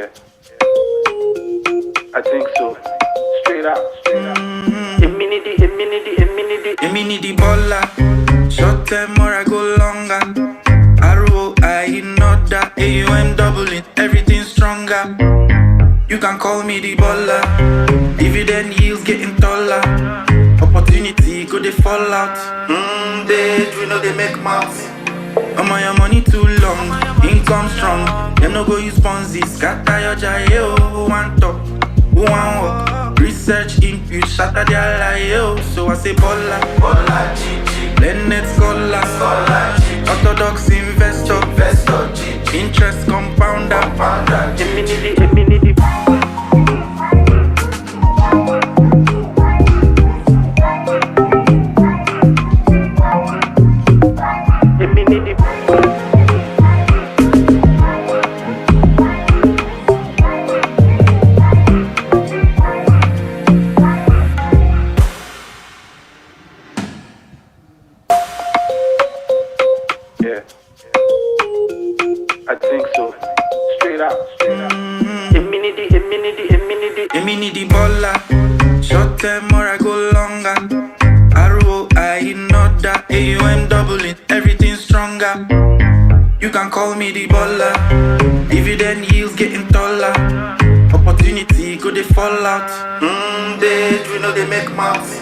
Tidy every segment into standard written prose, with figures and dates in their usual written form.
Yeah, I think so. Straight up, straight up. Eminidi baller, short term or I go longer. ROI in order, AUM doubling, everything stronger. You can call me the baller. Dividend yields getting taller. Opportunity could they fall out. Days we know they make mouths. I'm on your money too long, income strong. Them no go use Ponzi, scatter your jail. Who want talk? Who want walk? Research impute, shatter their lie. So I say baller, baller, GG. Blended scholar, scholar, GG. Orthodox investor, investor, GG. Interest compounder, compounder, Eminidi. Yeah, I think so. Straight up, straight up. Eminidi. Eminidi baller, short term or I go longer. ROI in order, AUM doubling, everything stronger. You can call me the baller. Dividend yields getting taller. Opportunity could they fall out. Days we know they make mouths.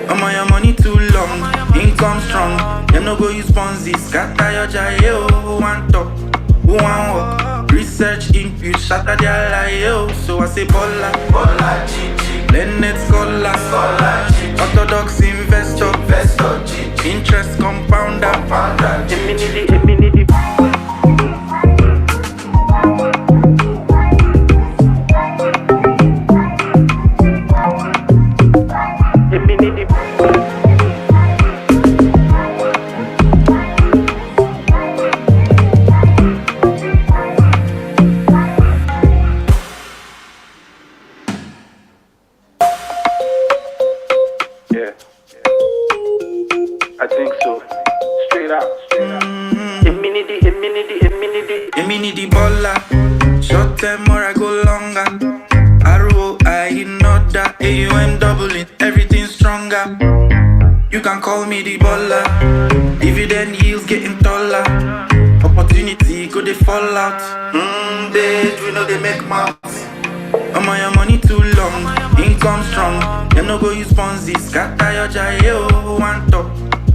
I'm on your money too long, income strong. Them no go use Ponzi, scatter your jail. Who want talk? Who want walk? Research impute, shatter their lie. So I say baller, baller, GG. Blended scholar, scholar, GG. Orthodox investor, investor, GG. Interest compounder, compounder, Eminidi. Yeah, I think so. Straight up, straight up. Eminidi. Eminidi baller, short term or I go longer. ROI in order, AUM doubling, everything stronger. You can call me the baller. Dividend yields getting taller. Opportunity could they fall out. Days we know they make mouths. I'm on your money too long, income strong. Them no go use Ponzi, scatter your jail. Who want talk?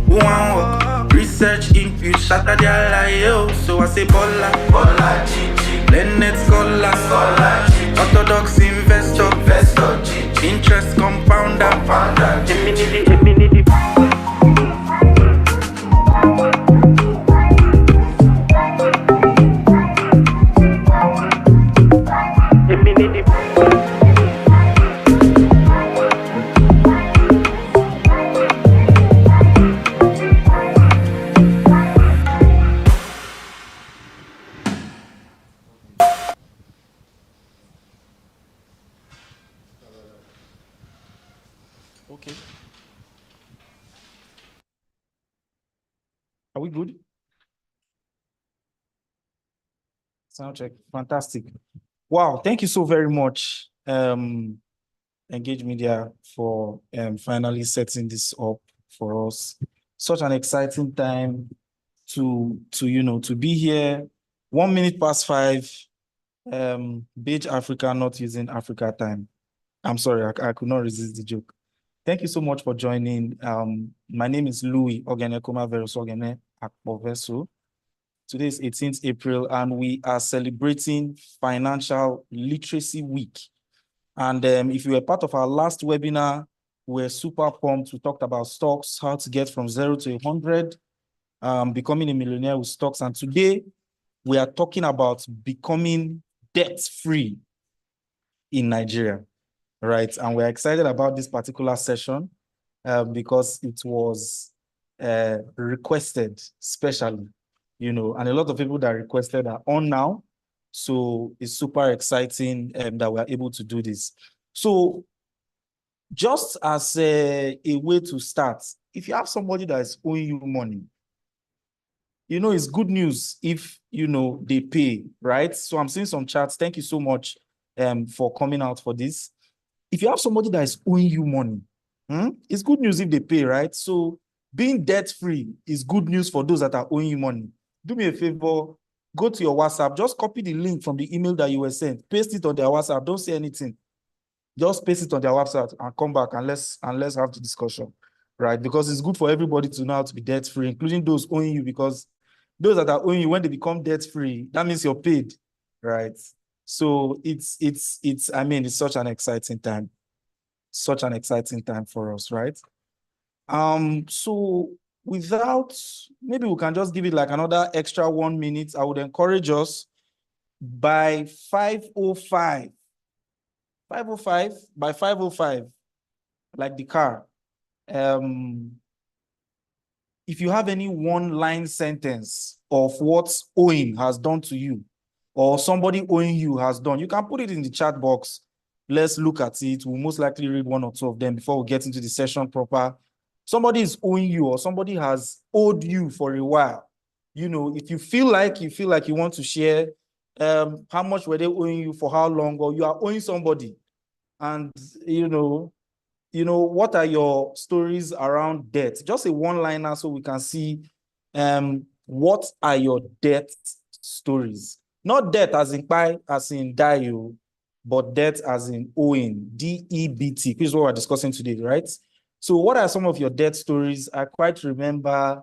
Who want walk? Research impute, shatter their lie. So I say baller, baller, GG. Blended scholar, scholar, GG. Orthodox investor, investor, GG. Interest compounder, compounder, Eminidi. Okay. Are we good? Sound check. Fantastic. Wow. Thank you so very much, Engage Media, for finally setting this up for us. Such an exciting time to be here. 1 minute past 5. Beige Africa not using Africa time. I'm sorry, I could not resist the joke. Thank you so much for joining. My name is Louis Ogenekoma Verus Ogene Akpoveso. Today is 18th April, and we are celebrating Financial Literacy Week. And if you were part of our last webinar, we're super pumped. We talked about stocks, how to get from 0 to 100, becoming a millionaire with stocks. And today, we are talking about becoming debt-free in Nigeria, right? And we're excited about this particular session because it was requested specially, and a lot of people that requested are on now. So it's super exciting that we're able to do this. So just as a way to start, if you have somebody that is owing you money, it's good news if, they pay, right? So I'm seeing some chats. Thank you so much for coming out for this. If you have somebody that is owing you money, it's good news if they pay, right? So being debt-free is good news for those that are owing you money. Do me a favor, go to your WhatsApp, just copy the link from the email that you were sent, paste it on their WhatsApp, don't say anything. Just paste it on their website and come back and let's have the discussion, right? Because it's good for everybody to know how to be debt-free, including those owing you, because those that are owing you, when they become debt-free, that means you're paid, right? So it's such an exciting time. Such an exciting time for us, right? So maybe we can just give it like another extra 1 minute. I would encourage us by 5:05, by 5:05, like the car. If you have any one-line sentence of what owing has done to you, or somebody owing you has done, you can put it in the chat box. Let's look at it. We'll most likely read one or two of them before we get into the session proper. Somebody is owing you, or somebody has owed you for a while. If you feel like you want to share, how much were they owing you, for how long, or you are owing somebody, and what are your stories around debt? Just a one-liner so we can see what are your debt stories. Not debt as in buy, as in die, but debt as in owing, D-E-B-T, which is what we're discussing today, right? So what are some of your debt stories? I quite remember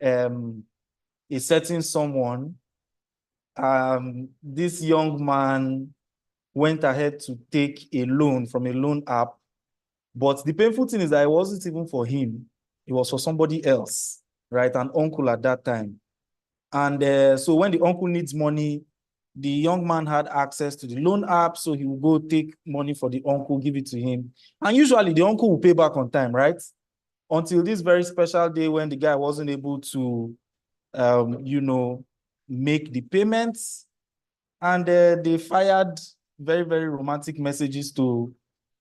a certain someone, this young man went ahead to take a loan from a loan app. But the painful thing is that it wasn't even for him. It was for somebody else, right? An uncle at that time. And so when the uncle needs money, the young man had access to the loan app, so he will go take money for the uncle, give it to him. And usually the uncle will pay back on time, right? Until this very special day when the guy wasn't able to, make the payments. And they fired very, very romantic messages to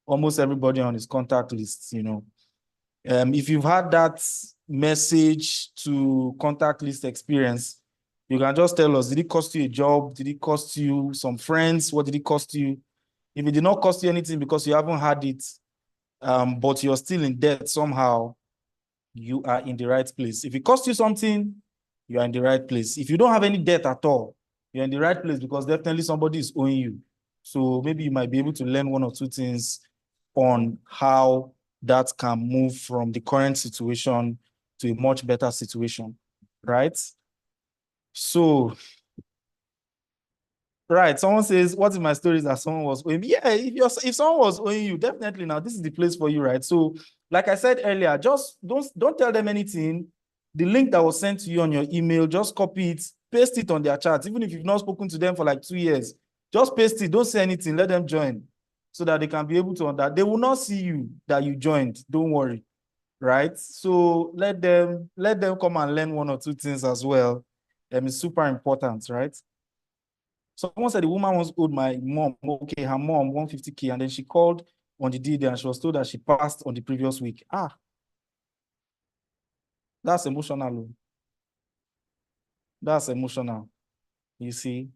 almost everybody on his contact list, If you've had that message to contact list experience, you can just tell us, did it cost you a job? Did it cost you some friends? What did it cost you? If it did not cost you anything because you haven't had it, but you're still in debt somehow, you are in the right place. If it cost you something, you are in the right place. If you don't have any debt at all, you're in the right place, because definitely somebody is owing you. So maybe you might be able to learn one or two things on how that can move from the current situation to a much better situation, right? So, right, someone says, what if my story is that someone was owing me? Yeah, if someone was owing you, definitely now this is the place for you, right? So, like I said earlier, just don't tell them anything. The link that was sent to you on your email, just copy it, paste it on their chat. Even if you've not spoken to them for like 2 years, just paste it, don't say anything, let them join, so that they can be able to that. They will not see you that you joined, don't worry, right? So let them come and learn one or two things as well. It's super important, right? Someone said the woman once owed my mom, okay, her mom 150K, and then she called on the D-Day and she was told that she passed on the previous week. That's emotional. That's emotional, you see.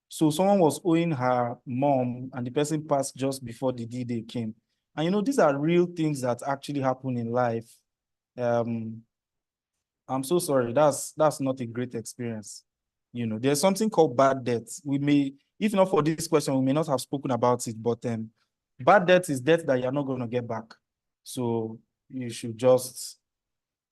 So someone was owing her mom and the person passed just before the D-Day came. And these are real things that actually happen in life. I'm so sorry. That's not a great experience. There's something called bad debt. We may, if not for this question, we may not have spoken about it, but bad debt is debt that you're not going to get back. So you should just,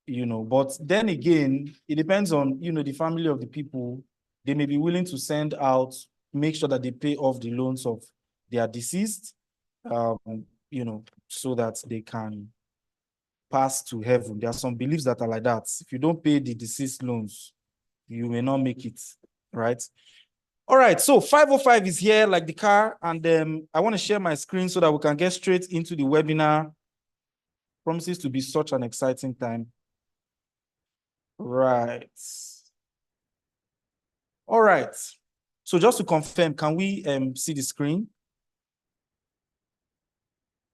but then again, it depends on, the family of the people. They may be willing to send out, make sure that they pay off the loans of their deceased, so that they can pass to heaven. There are some beliefs that are like that. If you don't pay the deceased loans, you may not make it, right? All right, so 5:05 is here, like the car, and I want to share my screen so that we can get straight into the webinar. Promises to be such an exciting time. Right. All right. So just to confirm, can we see the screen?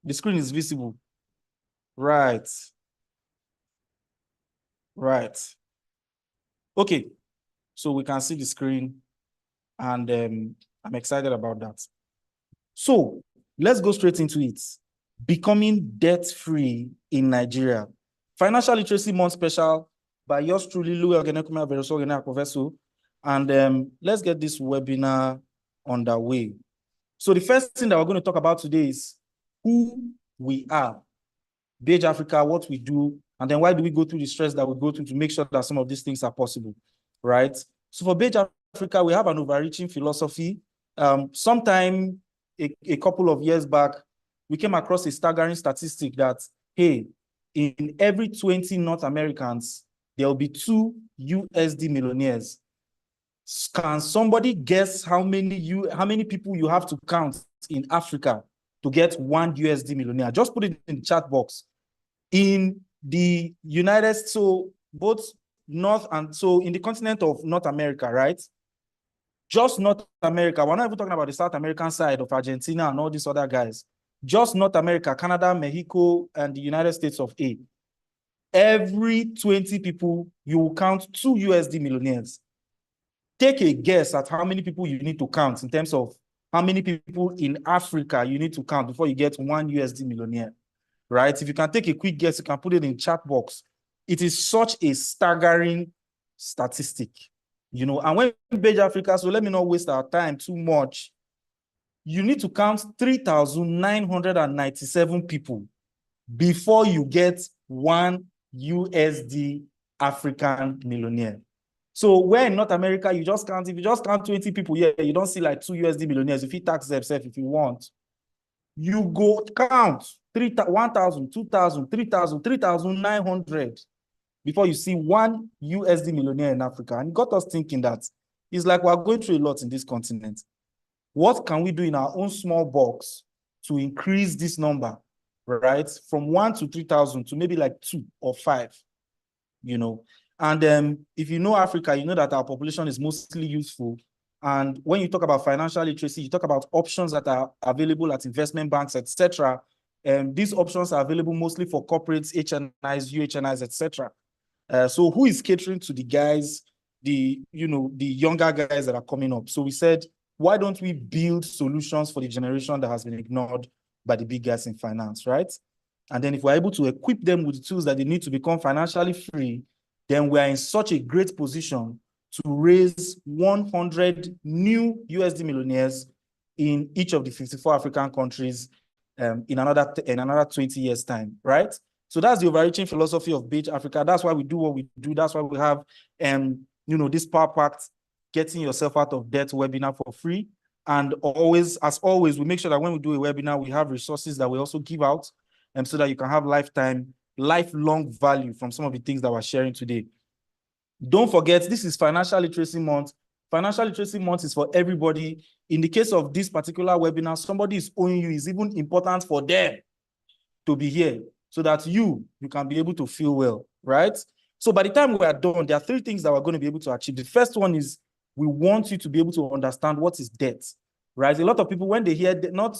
The screen is visible. Right. Right. Okay. so we can see the screen, and I'm excited about that. So let's go straight into it. Becoming debt-free in Nigeria. Financial Literacy Month Special by yours truly, Louis Ogenekuma Professor. And let's get this webinar underway. So the first thing that we're going to talk about today is who we are, Beige Africa, what we do, and then why do we go through the stress that we go through to make sure that some of these things are possible, right? So for Beige Africa, we have an overreaching philosophy. Sometime a couple of years back, we came across a staggering statistic that, hey, in every 20 North Americans, there will be 2 USD millionaires. Can somebody guess how many people you have to count in Africa to get 1 USD millionaire? Just put it in the chat box. In the United States, so both North and so in the continent of North America, right? Just North America. We're not even talking about the South American side of Argentina and all these other guys. Just North America, Canada, Mexico, and the United States of A. Every 20 people, you will count 2 USD millionaires. Take a guess at how many people you need to count in terms of how many people in Africa you need to count before you get 1 USD millionaire, right? If you can take a quick guess, you can put it in chat box. It is such a staggering statistic, you know, and when Beige Africa, so let me not waste our time too much. You need to count 3,997 people before you get 1 USD African millionaire. So where in North America, you just count, if you just count 20 people, yeah, you don't see like 2 USD millionaires. If you tax themselves, if you want, you go count 1,000, 2,000, 3,000, 3,900 before you see 1 USD millionaire in Africa. And it got us thinking that it's like we're going through a lot in this continent. What can we do in our own small box to increase this number, right? From 1 to 3,000 to maybe like 2 or 5, you know? And if you know Africa, you know that our population is mostly youthful. And when you talk about financial literacy, you talk about options that are available at investment banks, etc. And these options are available mostly for corporates, HNIs, UHNIs, etc. So who is catering to the guys, the younger guys that are coming up? So we said, why don't we build solutions for the generation that has been ignored by the big guys in finance, right? And then if we're able to equip them with the tools that they need to become financially free, then we're in such a great position to raise 100 new USD millionaires in each of the 54 African countries in another 20 years' time, right? So that's the overarching philosophy of Beige Africa. That's why we do what we do. That's why we have, this Power Pact, getting yourself out of debt webinar for free. And always, as always, we make sure that when we do a webinar, we have resources that we also give out so that you can have lifelong value from some of the things that we're sharing today. Don't forget, this is Financial Literacy Month. Financial Literacy Month is for everybody. In the case of this particular webinar, somebody is owing you. It's even important for them to be here so that you can be able to feel well, right? So by the time we are done, there are 3 things that we're going to be able to achieve. The first one is we want you to be able to understand what is debt, right? A lot of people, when they hear not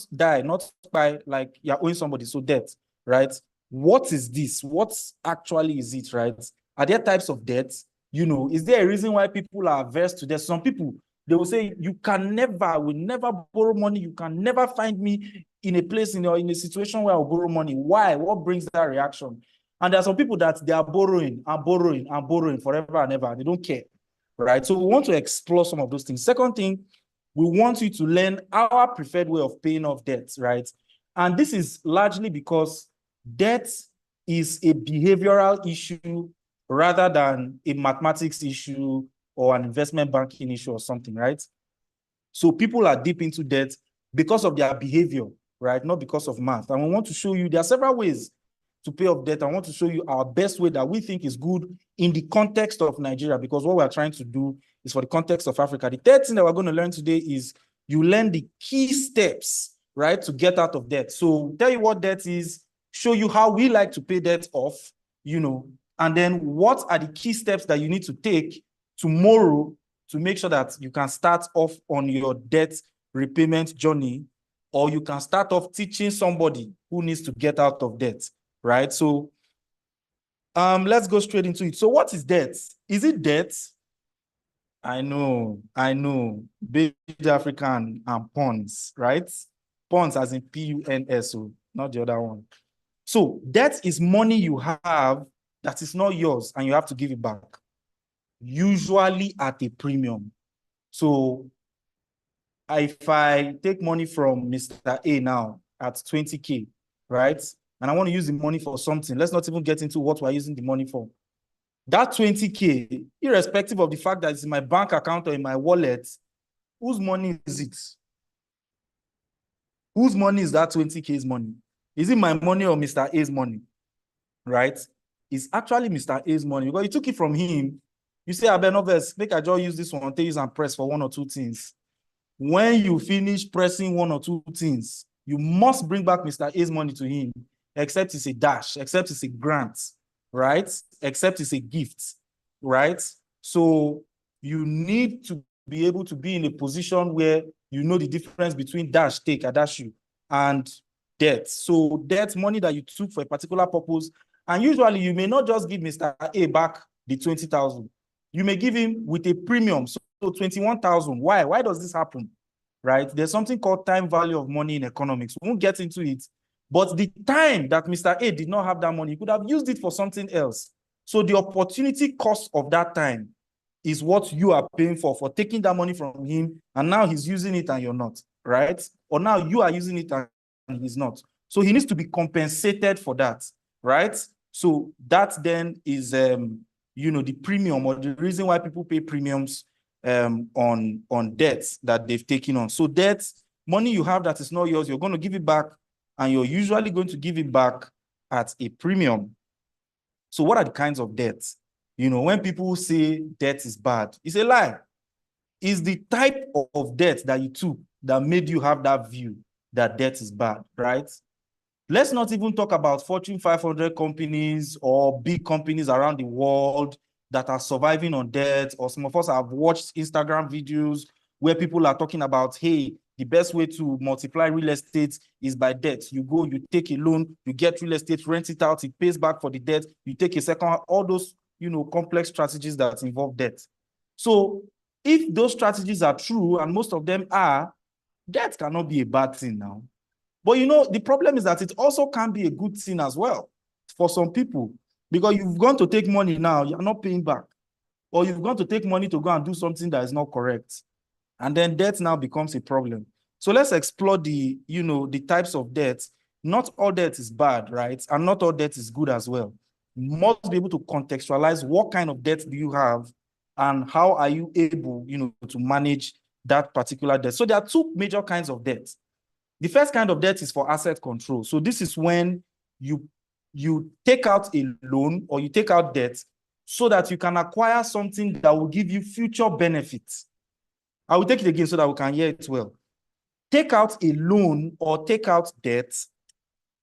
by like you're owing somebody, so debt, right? What is this? What actually is it, right? Are there types of debt? Is there a reason why people are averse to debt? Some people, they will say, I will never borrow money. You can never find me in a place, in a situation where I'll borrow money. Why? What brings that reaction? And there are some people that they are borrowing forever and ever. They don't care, right? So we want to explore some of those things. Second thing, we want you to learn our preferred way of paying off debt, right? And this is largely because debt is a behavioral issue rather than a mathematics issue or an investment banking issue or something, right? So people are deep into debt because of their behavior, right? Not because of math. And we want to show you there are several ways to pay off debt. I want to show you our best way that we think is good in the context of Nigeria, because what we're trying to do is for the context of Africa. The third thing that we're going to learn today is you learn the key steps, right, to get out of debt. So tell you what debt is, show you how we like to pay debt off, and then what are the key steps that you need to take tomorrow to make sure that you can start off on your debt repayment journey, or you can start off teaching somebody who needs to get out of debt, right? So let's go straight into it. So what is debt? Is it debt? I know. Baby African and Pons, right? Pons as in P-U-N-S, not the other one. So debt is money you have that is not yours and you have to give it back, usually at a premium. So if I take money from Mr. A now at 20K, right? And I want to use the money for something, let's not even get into what we're using the money for. That 20K, irrespective of the fact that it's in my bank account or in my wallet, whose money is it? Whose money is that 20K's money? Is it my money or Mr. A's money? Right? It's actually Mr. A's money because you took it from him. You say, I better not make I just use this one to use and press for one or two things. When you finish pressing one or two things, you must bring back Mr. A's money to him, except it's a dash, except it's a grant, right? Except it's a gift, right? So you need to be able to be in a position where you know the difference between dash, take, I dash you, and debt. So debt, money that you took for a particular purpose, and usually you may not just give Mr. A back the 20,000. You may give him with a premium, so 21,000. Why? Why does this happen? Right? There's something called time value of money in economics. We won't get into it. But the time that Mr. A did not have that money, he could have used it for something else. So the opportunity cost of that time is what you are paying for taking that money from him, and now he's using it and you're not, right? Or now you are using it and he's not. So he needs to be compensated for that, right? So that then is, the premium, or the reason why people pay premiums on debts that they've taken on. So debts, money you have that is not yours, you're going to give it back, and you're usually going to give it back at a premium. So what are the kinds of debts? When people say debt is bad, it's a lie. It's the type of debt that you took that made you have that view that debt is bad, right? Let's not even talk about Fortune 500 companies or big companies around the world that are surviving on debt, or some of us have watched Instagram videos where people are talking about, hey, the best way to multiply real estate is by debt. You go, you take a loan, you get real estate, rent it out, it pays back for the debt, you take a second, all those, complex strategies that involve debt. So if those strategies are true, and most of them are, debt cannot be a bad thing now. But the problem is that it also can be a good thing as well for some people, because you've gone to take money now, you're not paying back, or you've gone to take money to go and do something that is not correct. And then debt now becomes a problem. So let's explore the types of debt. Not all debt is bad, right? And not all debt is good as well. You must be able to contextualize what kind of debt do you have and how are you able, to manage that particular debt. So there are two major kinds of debt. The first kind of debt is for asset control. So this is when you take out a loan or you take out debt so that you can acquire something that will give you future benefits. I will take it again so that we can hear it well. Take out a loan or take out debt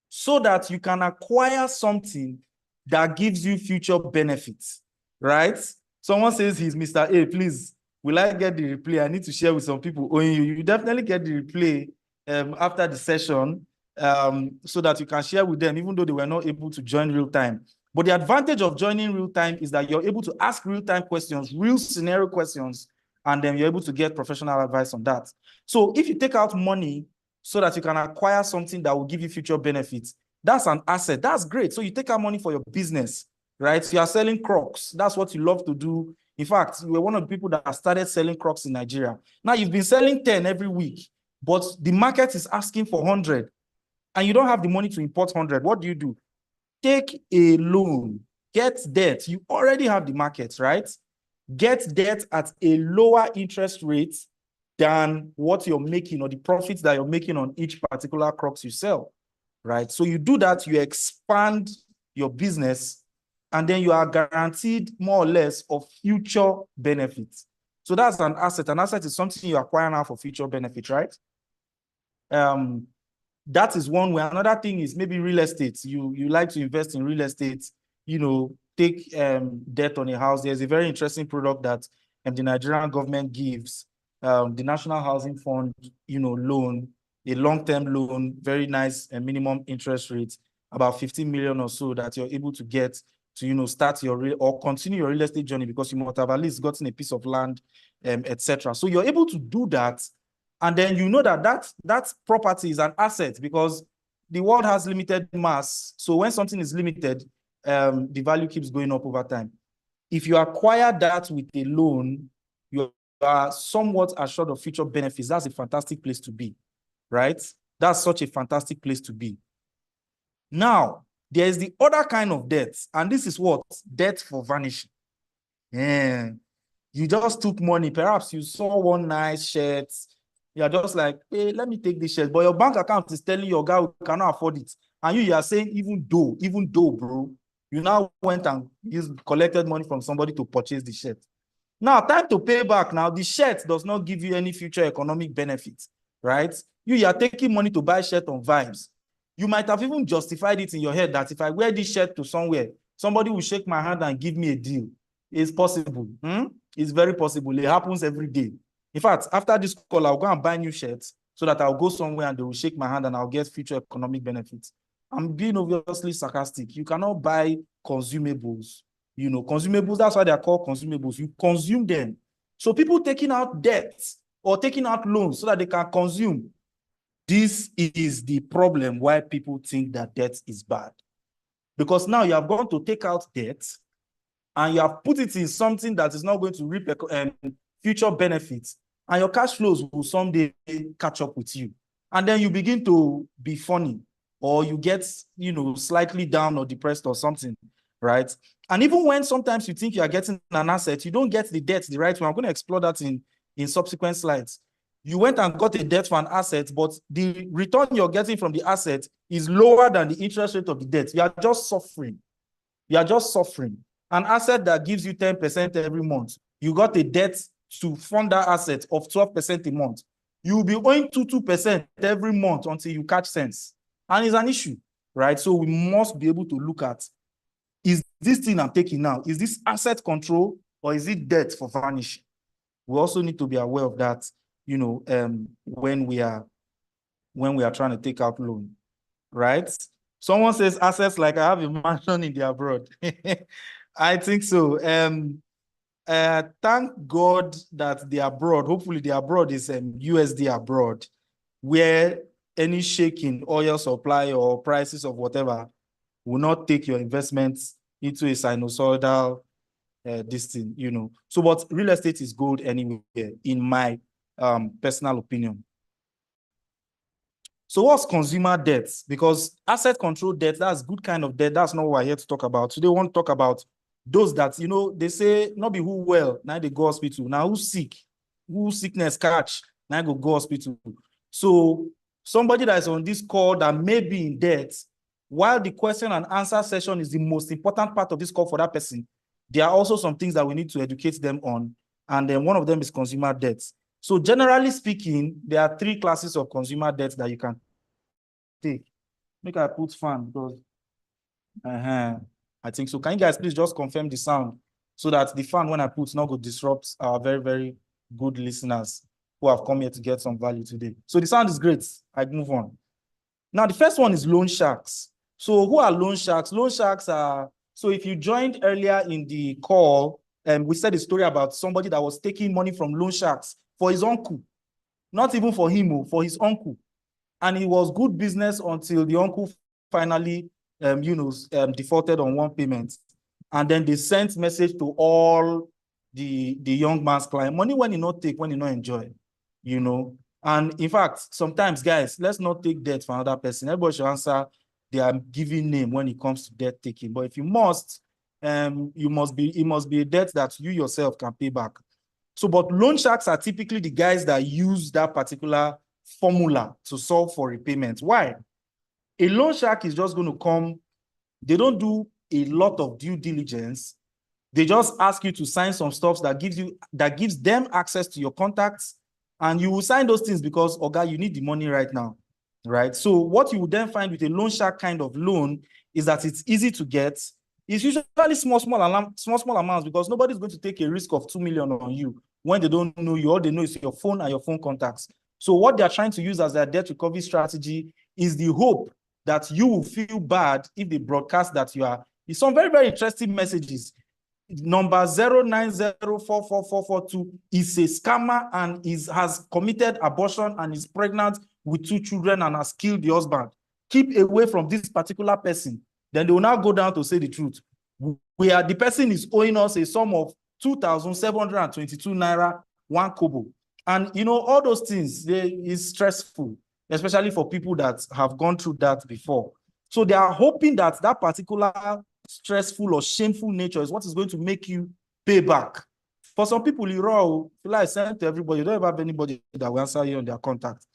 so that you can acquire something that gives you future benefits, right? Someone says he's Mr. A, please, will I get the replay? I need to share with some people. Oh, you definitely get the replay after the session so that you can share with them, even though they were not able to join real time. But the advantage of joining real time is that you're able to ask real time questions, real scenario questions, and then you're able to get professional advice on that. So if you take out money so that you can acquire something that will give you future benefits, that's an asset. That's great. So you take out money for your business, right? So you are selling Crocs. That's what you love to do. In fact, you were one of the people that started selling Crocs in Nigeria. Now you've been selling 10 every week, but the market is asking for 100 and you don't have the money to import 100. What do? Take a loan, get debt. You already have the market, right? Get debt at a lower interest rate than what you're making or the profits that you're making on each particular Crocs you sell, right? So you do that, you expand your business, and then you are guaranteed more or less of future benefits. So that's an asset. An asset is something you acquire now for future benefit, right? That is one way. Another thing is maybe real estate. You like to invest in real estate, take debt on a house. There's a very interesting product that the Nigerian government gives, the National Housing Fund, loan, a long-term loan, very nice and minimum interest rate, about 15 million or so that you're able to get to start your or continue your real estate journey, because you must have at least gotten a piece of land, etc. So you're able to do that, and then you know that property is an asset, because the world has limited mass. So when something is limited, the value keeps going up over time. If you acquire that with a loan, you are somewhat assured of future benefits. That's a fantastic place to be, right? That's such a fantastic place to be. Now, there is the other kind of debt, and this is what? Debt for vanishing. Yeah. You just took money. Perhaps you saw one nice shirt. You're just like, hey, let me take this shirt. But your bank account is telling your guy who cannot afford it. And you are saying, even though, bro, you now went and collected money from somebody to purchase the shirt. Now, time to pay back. Now, the shirt does not give you any future economic benefits, right? You are taking money to buy shirt on vibes. You might have even justified it in your head that if I wear this shirt to somewhere, somebody will shake my hand and give me a deal. It's possible. It's very possible. It happens every day. In fact, after this call, I'll go and buy new shirts so that I'll go somewhere and they will shake my hand and I'll get future economic benefits. I'm being obviously sarcastic. You cannot buy consumables. Consumables, that's why they are called consumables. You consume them. So people taking out debts or taking out loans so that they can consume. This is the problem why people think that debt is bad. Because now you have gone to take out debt and you have put it in something that is not going to reap future benefits, and your cash flows will someday catch up with you. And then you begin to be funny, or you get, slightly down or depressed or something, right? And even when sometimes you think you are getting an asset, you don't get the debt the right way. I'm going to explore that in subsequent slides. You went and got a debt for an asset, but the return you're getting from the asset is lower than the interest rate of the debt. You are just suffering. You are just suffering. An asset that gives you 10% every month, you got a debt to fund that asset of 12% a month. You will be owing 2% every month until you catch sense. And it's an issue, right? So we must be able to look at, is this thing I'm taking now, is this asset control or is it debt for vanishing? We also need to be aware of that, when we are trying to take out loan, right? Someone says assets like I have a mansion in the abroad. I think so. Thank God that the abroad, hopefully the abroad is USD abroad, where any shaking oil supply or prices of whatever will not take your investments into a sinusoidal this thing, So, but real estate is gold anyway, in my personal opinion. So what's consumer debt? Because asset control debt, that's good kind of debt. That's not what we're here to talk about. Today, we want to talk about those that, they say, not be who well, now they go hospital. Now who sick? Who sickness catch? Now go hospital. So somebody that is on this call that may be in debt, while the question and answer session is the most important part of this call for that person, there are also some things that we need to educate them on. And then one of them is consumer debt. So generally speaking, there are 3 classes of consumer debt that you can take. Make I put fan because I think so. Can you guys please just confirm the sound so that the fan when I put not go disrupt our very, very good listeners who have come here to get some value today. So the sound is great. I move on. Now the first one is loan sharks. So who are loan sharks? Loan sharks are, so if you joined earlier in the call, we said a story about somebody that was taking money from loan sharks for his uncle, not even for him, for his uncle. And it was good business until the uncle finally, defaulted on one payment. And then they sent message to all the young man's client, money when you not take, when you not enjoy, And in fact, sometimes, guys, let's not take debt from another person. Everybody should answer their given name when it comes to debt taking. But if you must, it must be a debt that you yourself can pay back. So, but loan sharks are typically the guys that use that particular formula to solve for repayment. Why? A loan shark is just going to come. They don't do a lot of due diligence. They just ask you to sign some stuff that gives them access to your contacts, and you will sign those things because, Oga, you need the money right now, right? So what you will then find with a loan shark kind of loan is that it's easy to get. It's usually small amounts because nobody's going to take a risk of 2 million on you when they don't know you. All they know is your phone and your phone contacts. So what they're trying to use as their debt recovery strategy is the hope that you will feel bad if they broadcast that you are It's some very, very interesting messages. Number 090444442 is a scammer and has committed abortion and is pregnant with 2 children and has killed the husband. Keep away from this particular person. Then they will now go down to say the truth. The person is owing us a sum of 2,722 naira, 1 kobo. And you know, all those things, is stressful, especially for people that have gone through that before. So they are hoping that that particular stressful or shameful nature is what is going to make you pay back. For some people, you feel like send to everybody, you don't have anybody that will answer you on their contact.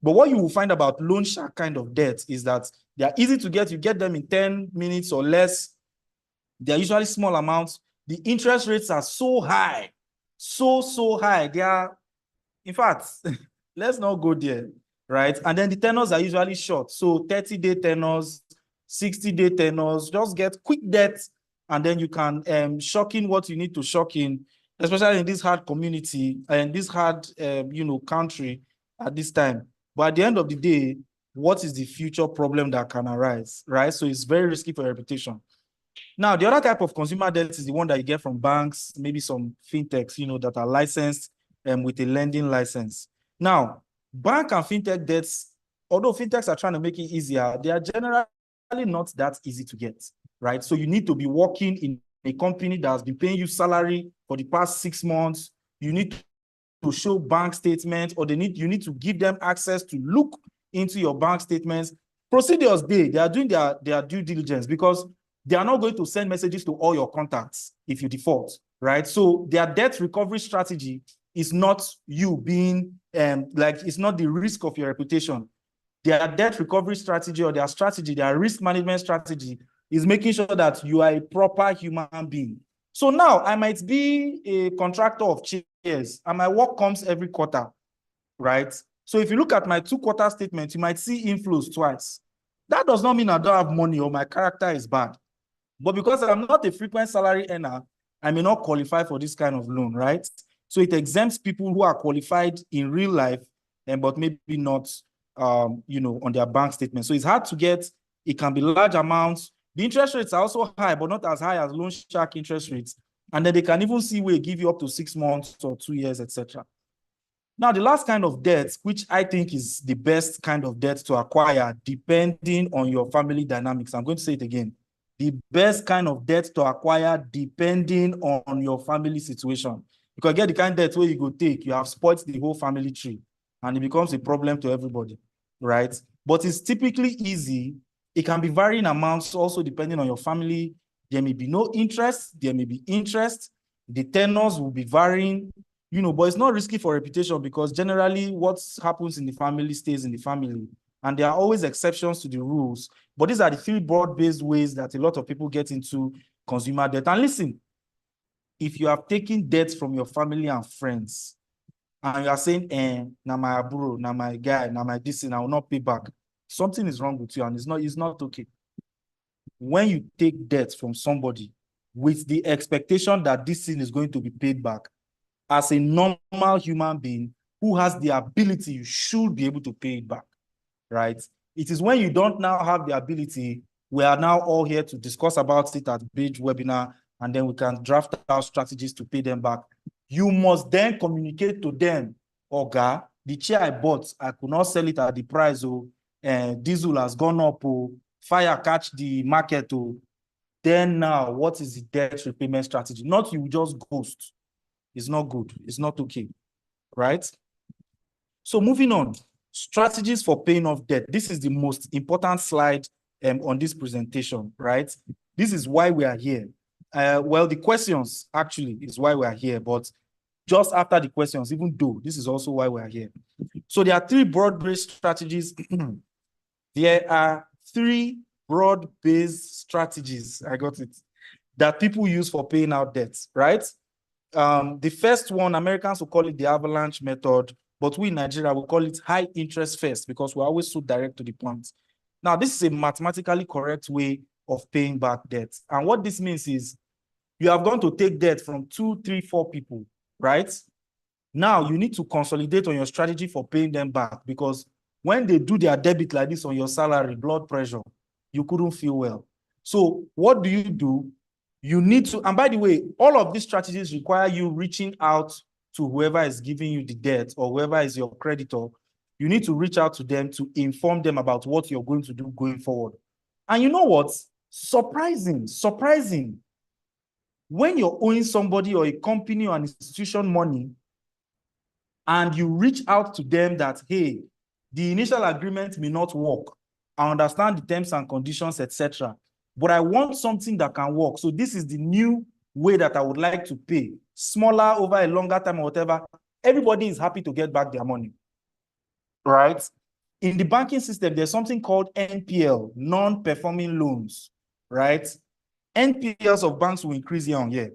But what you will find about loan shark kind of debt is that they are easy to get. You get them in 10 minutes or less. They are usually small amounts. The interest rates are so high, so high. They are, in fact, let's not go there, right? And then the tenors are usually short. So 30-day tenors, 60-day tenors, just get quick debt, and then you can shock in what you need to shock in, especially in this hard community and this hard, country at this time. But at the end of the day, what is the future problem that can arise, right? So it's very risky for your reputation. Now, the other type of consumer debt is the one that you get from banks, maybe some fintechs, that are licensed with a lending license. Now, bank and fintech debts, although fintechs are trying to make it easier, they are generally not that easy to get, right? So you need to be working in a company that has been paying you salary for the past 6 months. You need to show bank statements, or you need to give them access to look into your bank statements. Procedures, they are doing their due diligence, because they are not going to send messages to all your contacts if you default, right? So their debt recovery strategy is not you being, it's not the risk of your reputation. Their debt recovery strategy, or their strategy, their risk management strategy, is making sure that you are a proper human being. So now I might be a contractor of chairs and my work comes every quarter, right? So if you look at my 2-quarter statement, you might see inflows twice. That does not mean I don't have money or my character is bad. But because I'm not a frequent salary earner, I may not qualify for this kind of loan, right? So it exempts people who are qualified in real life, but maybe not, on their bank statement. So it's hard to get. It can be large amounts. The interest rates are also high, but not as high as loan shark interest rates. And then they can even see where they give you up to 6 months or 2 years, etc. Now, the last kind of debt, which I think is the best kind of debt to acquire, depending on your family dynamics. I'm going to say it again. The best kind of debt to acquire depending on your family situation. You can get the kind of debt where you go take, you have spoiled the whole family tree, and it becomes a problem to everybody, right? But it's typically easy. It can be varying amounts also depending on your family. There may be no interest, there may be interest. The tenors will be varying, but it's not risky for reputation, because generally what happens in the family stays in the family. And there are always exceptions to the rules. But these are the 3 broad-based ways that a lot of people get into consumer debt. And listen, if you have taken debt from your family and friends, and you are saying, now my aburo, now my guy, now my this, and I will not pay back, something is wrong with you, and it's not okay. When you take debt from somebody with the expectation that this thing is going to be paid back, as a normal human being who has the ability, you should be able to pay it back, right? It is when you don't now have the ability, we are now all here to discuss about it at Bridge webinar, and then we can draft out strategies to pay them back. You must then communicate to them, Oga, the chair I bought, I could not sell it at the price, diesel has gone up, fire catch the market, then now what is the debt repayment strategy? Not you just ghost. It's not good. It's not okay, right? So moving on, strategies for paying off debt. This is the most important slide on this presentation, right? This is why we are here. Well, the questions actually is why we are here, but just after the questions, even though this is also why we are here. So there are 3 broad-based strategies. There are 3 broad-based strategies, I got it, that people use for paying out debts, right? The first one, Americans will call it the avalanche method, but we in Nigeria will call it high interest first, because we're always so direct to the point. Now, this is a mathematically correct way of paying back debt. And what this means is you have gone to take debt from 2, 3, 4 people, right? Now you need to consolidate on your strategy for paying them back, because when they do their debit like this on your salary, blood pressure, you couldn't feel well. So what do? You need to, and by the way, all of these strategies require you reaching out to whoever is giving you the debt or whoever is your creditor. You need to reach out to them to inform them about what you're going to do going forward. And you know what? Surprising. When you're owing somebody or a company or an institution money, and you reach out to them that, hey, the initial agreement may not work. I understand the terms and conditions, etc. But I want something that can work. So this is the new way that I would like to pay. Smaller over a longer time or whatever. Everybody is happy to get back their money. Right? In the banking system, there's something called NPL, non-performing loans. Right? NPLs of banks will increase year on year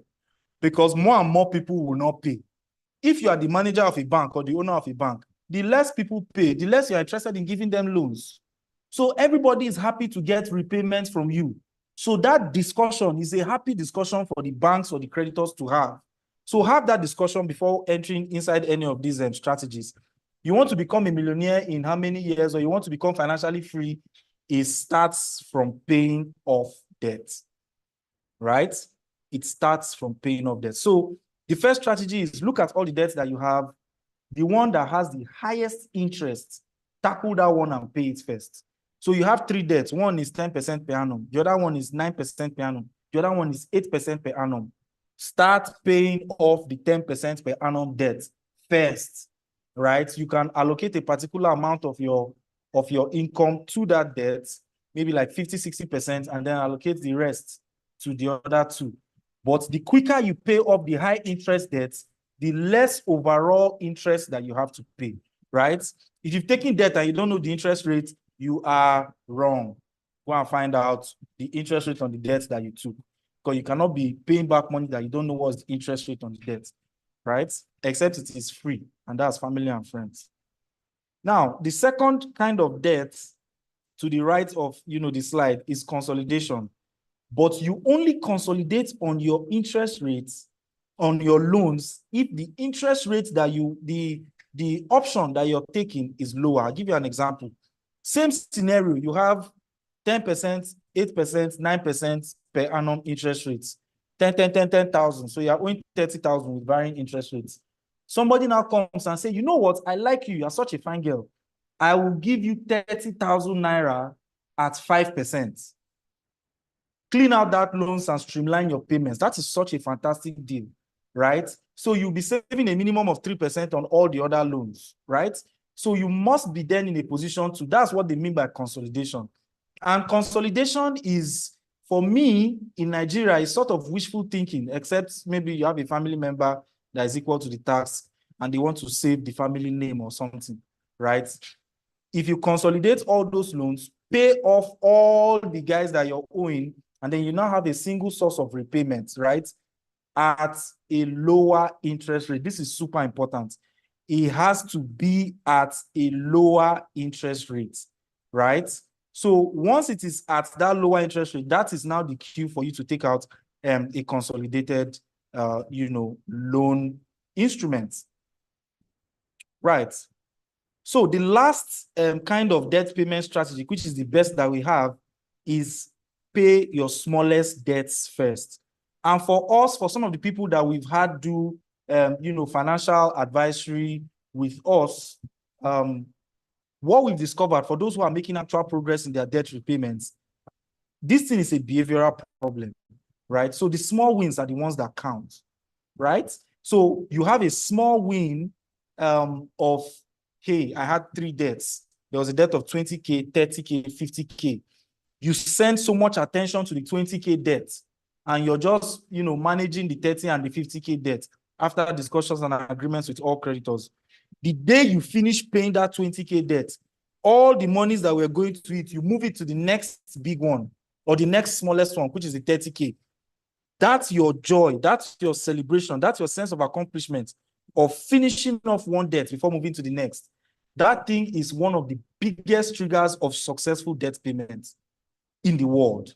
because more and more people will not pay. If you are the manager of a bank or the owner of a bank, the less people pay, the less you're interested in giving them loans. So everybody is happy to get repayments from you. So that discussion is a happy discussion for the banks or the creditors to have. So have that discussion before entering inside any of these strategies. You want to become a millionaire in how many years, or you want to become financially free, it starts from paying off debt, right? It starts from paying off debt. So the first strategy is look at all the debts that you have. The one that has the highest interest, tackle that one and pay it first. So you have 3 debts. One is 10% per annum. The other one is 9% per annum. The other one is 8% per annum. Start paying off the 10% per annum debt first, right? You can allocate a particular amount of your income to that debt, maybe like 50, 60%, and then allocate the rest to the other 2. But the quicker you pay off the high interest debts, the less overall interest that you have to pay, right? If you've taken debt and you don't know the interest rate, you are wrong. Go and find out the interest rate on the debt that you took, because you cannot be paying back money that you don't know what's the interest rate on the debt, right? Except it is free, and that's family and friends. Now, the second kind of debt to the right of the slide is consolidation. But you only consolidate on your interest rates on your loans if the interest rate that the option that you're taking is lower. I'll give you an example. Same scenario, you have 10%, 8%, 9% per annum interest rates. 10,000. So you're owing 30,000 with varying interest rates. Somebody now comes and say, you know what? I like you. You're such a fine girl. I will give you 30,000 naira at 5%. Clean out that loans and streamline your payments. That is such a fantastic deal, right? So you'll be saving a minimum of 3% on all the other loans, right? So you must be then in a position to, that's what they mean by consolidation. And consolidation is, for me, in Nigeria, is sort of wishful thinking, except maybe you have a family member that is equal to the tax and they want to save the family name or something, right? If you consolidate all those loans, pay off all the guys that you're owing, and then you now have a single source of repayments, right? At a lower interest rate. This is super important. It has to be at a lower interest rate, right? So once it is at that lower interest rate, that is now the cue for you to take out a consolidated, loan instrument, right? So the last kind of debt payment strategy, which is the best that we have, is pay your smallest debts first. And for us, for some of the people that we've had do, financial advisory with us, what we've discovered for those who are making actual progress in their debt repayments, this thing is a behavioral problem, right? So the small wins are the ones that count, right? So you have a small win of, hey, I had 3 debts. There was a debt of 20K, 30K, 50K. You send so much attention to the 20K debt, and you're just, managing the 30 and the 50K debt after discussions and agreements with all creditors. The day you finish paying that 20K debt, all the monies that we're going to it, you move it to the next big one or the next smallest one, which is the 30K. That's your joy. That's your celebration. That's your sense of accomplishment of finishing off one debt before moving to the next. That thing is one of the biggest triggers of successful debt payments in the world,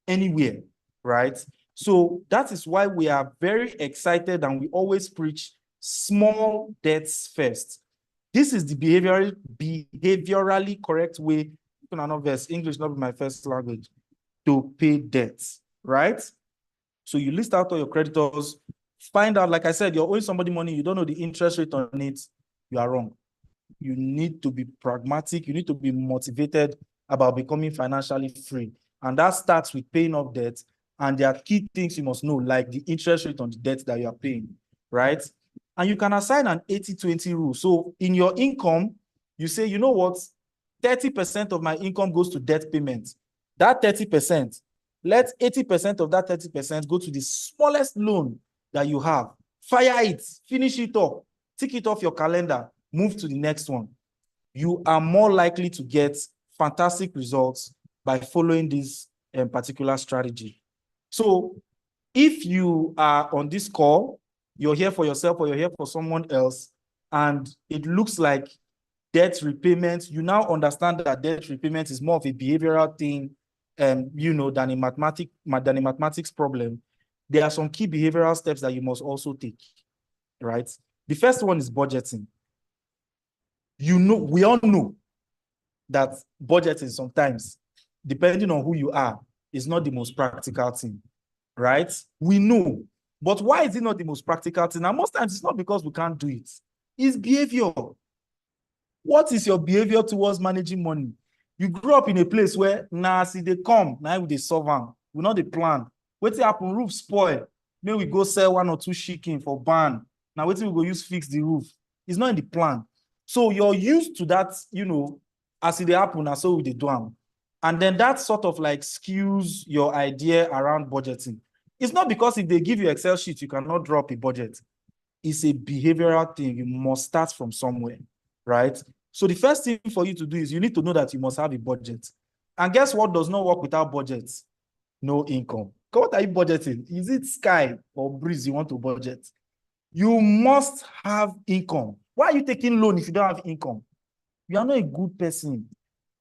anywhere, right? So that is why we are very excited and we always preach small debts first. This is the behaviorally correct way. English not be my first language. to pay debts, right? So you list out all your creditors, find out, like I said, you're owing somebody money, you don't know the interest rate on it, you are wrong. You need to be pragmatic, you need to be motivated about becoming financially free. And that starts with paying off debt. And there are key things you must know, like the interest rate on the debt that you are paying, right? And you can assign an 80-20 rule. So in your income, you say, you know what, 30% of my income goes to debt payments. That 30%, let 80% of that 30% go to the smallest loan that you have. Fire it, finish it up, tick it off your calendar, move to the next one. You are more likely to get fantastic results by following this particular strategy. So if you are on this call, you're here for yourself or you're here for someone else, and it looks like debt repayment, you now understand that debt repayment is more of a behavioral thing, than a mathematics problem. There are some key behavioral steps that you must also take, right? The first one is budgeting. We all know that budgeting sometimes, depending on who you are, is not the most practical thing, right? We know. But why is it not the most practical thing? And most times it's not because we can't do it. It's behavior. What is your behavior towards managing money? You grew up in a place where, see, they come, now they solve them. We know the plan. What's happen? Roof spoil. Maybe we go sell 1 or 2 chicken for ban. Now, what we go use fix the roof? It's not in the plan. So you're used to that, as it happen, and so they do them. And then that sort of like skews your idea around budgeting. It's not because if they give you Excel sheet, you cannot drop a budget. It's a behavioral thing. You must start from somewhere, right? So the first thing for you to do is you need to know that you must have a budget. And guess what does not work without budgets? No income. What are you budgeting? Is it sky or breeze you want to budget? You must have income. Why are you taking loan if you don't have income? You are not a good person.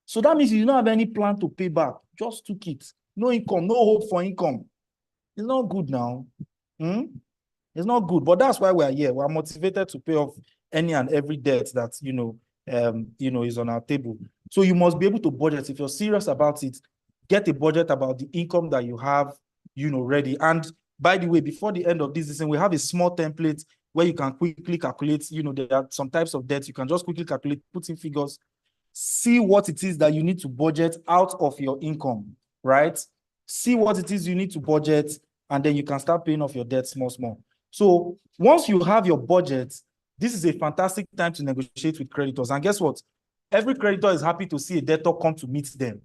So that means you don't have any plan to pay back. Just took it. No income, no hope for income. It's not good now. It's not good, but that's why we're here. We're motivated to pay off any and every debt that, is on our table. So you must be able to budget. If you're serious about it, get a budget about the income that you have, ready. And by the way, before the end of this season, we have a small template where you can quickly calculate, there are some types of debt. You can just quickly calculate, put in figures, see what it is that you need to budget out of your income, right? See what it is you need to budget, and then you can start paying off your debt small. So once you have your budget, this is a fantastic time to negotiate with creditors. And guess what? Every creditor is happy to see a debtor come to meet them.